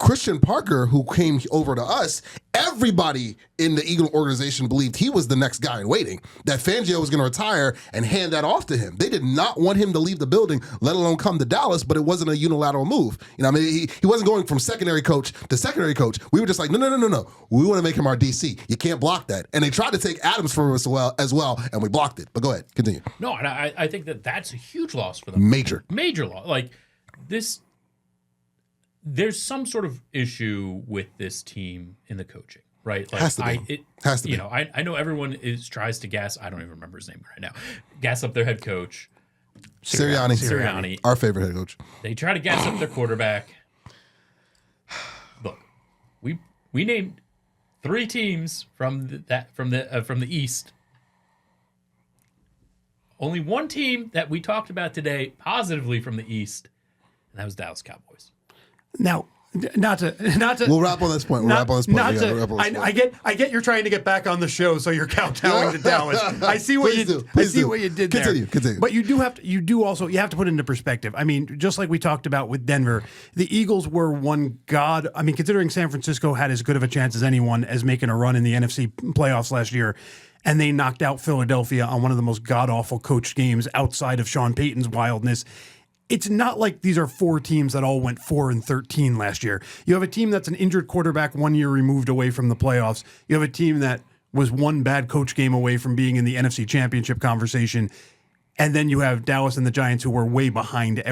Christian Parker, who came over to us, everybody in the Eagle organization believed he was the next guy in waiting, that Fangio was going to retire and hand that off to him. They did not want him to leave the building, let alone come to Dallas, but it wasn't a unilateral move. You know, I mean, he wasn't going from secondary coach to secondary coach. We were just like, no. We want to make him our DC. You can't block that. And they tried to take Adams from us as well, and we blocked it. But go ahead, continue. No, and I think that's a huge loss for them. Major loss. Like this, there's some sort of issue with this team in the coaching, right? Like has to be. It has to be. You know, I know everyone tries to gas. I don't even remember his name right now. Gas up their head coach, Sirianni, our favorite head coach. They try to gas up their quarterback. Look, we named 3 teams from the East. Only one team that we talked about today positively from the East, and that was Dallas Cowboys. Now, not to. We'll wrap on this point. I get you're trying to get back on the show, so you're kowtowing to Dallas. I see what you did there. Continue. But you have to put it into perspective. I mean, just like we talked about with Denver, the Eagles were considering San Francisco had as good of a chance as anyone as making a run in the NFC playoffs last year, and they knocked out Philadelphia on one of the most god-awful coached games outside of Sean Payton's wildness. It's not like these are 4 teams that all went 4-13 last year. You have a team that's an injured quarterback 1 year removed away from the playoffs. You have a team that was one bad coach game away from being in the NFC Championship conversation. And then you have Dallas and the Giants, who were way behind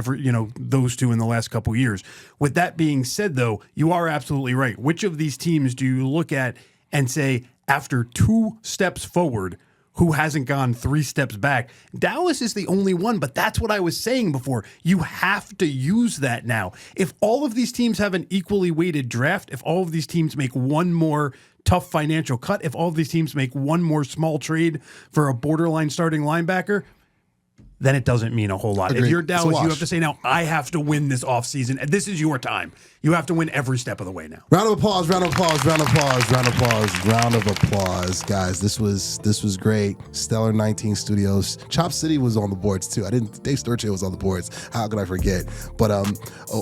those two in the last couple years. With that being said, though, you are absolutely right. Which of these teams do you look at and say, after 2 steps forward, who hasn't gone 3 steps back? Dallas is the only one, but that's what I was saying before. You have to use that now. If all of these teams have an equally weighted draft, if all of these teams make one more tough financial cut, if all of these teams make one more small trade for a borderline starting linebacker, then it doesn't mean a whole lot. Agreed. If you're Dallas, you have to say, now, I have to win this offseason. And this is your time. You have to win every step of the way now. Round of applause, guys. This was great. Stellar 19 Studios. Chop City was on the boards too. Dave Sturchio was on the boards. How could I forget? But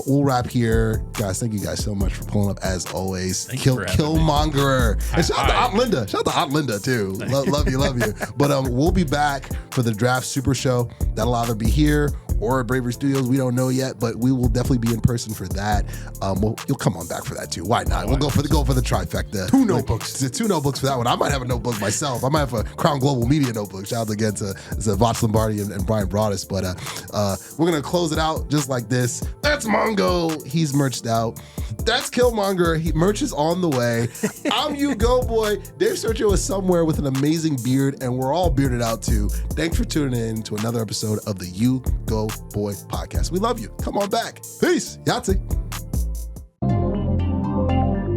we'll wrap here. Guys, thank you guys so much for pulling up as always. Killmongerer. And shout out to Aunt Linda. Shout out to Aunt Linda too. Love you. But we'll be back for the Draft Super Show. That'll either be here or at Bravery Studios. We don't know yet, but we will definitely be in person for that. You'll come on back for that too. Why not? We'll go for the trifecta. 2 notebooks. 2 notebooks for that one. I might have a notebook myself. I might have a Crown Global Media notebook. Shout out again to Voch Lombardi and Brian Broaddus. But we're gonna close it out just like this. That's Mongo. He's merched out. That's Killmonger. Merch is on the way. I'm U-Goboy. Dave Sturchio is somewhere with an amazing beard, and we're all bearded out too. Thanks for tuning in to another episode of the U-Goboy podcast. We love you. Come on back. Peace. Yahtzee.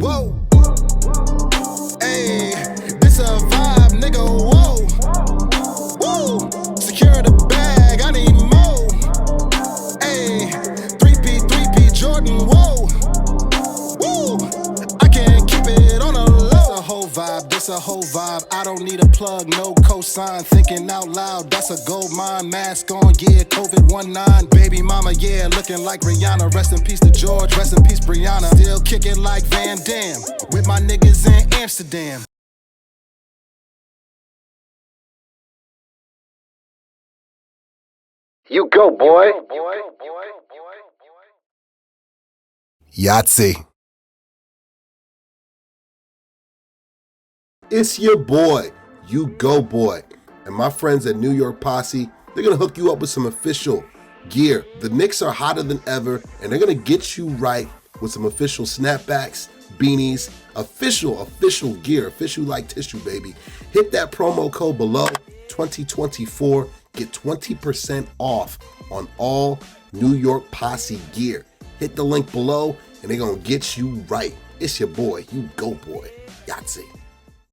Whoa. Hey, this a vibe, nigga. Whoa. Woo. Secure the bag. I need more. Hey, 3P Jordan. Whoa. Woo. I can't keep it on a low. This a whole vibe. I don't need a plug, no cosign. Thinking out loud, that's a gold mine. Mask on, yeah, COVID-19. Baby mama, yeah, looking like Rihanna. Rest in peace to George, rest in peace Brianna. Still kicking like Van Damme with my niggas in Amsterdam. You go, boy. Yahtzee. It's your boy, U-Goboy, and my friends at New York Posse. They're gonna hook you up with some official gear. The Knicks are hotter than ever, and they're gonna get you right with some official snapbacks, beanies, official gear, official like tissue, baby. Hit that promo code below, 2024. Get 20% off on all New York Posse gear. Hit the link below, and they're gonna get you right. It's your boy, U-Goboy. Yahtzee.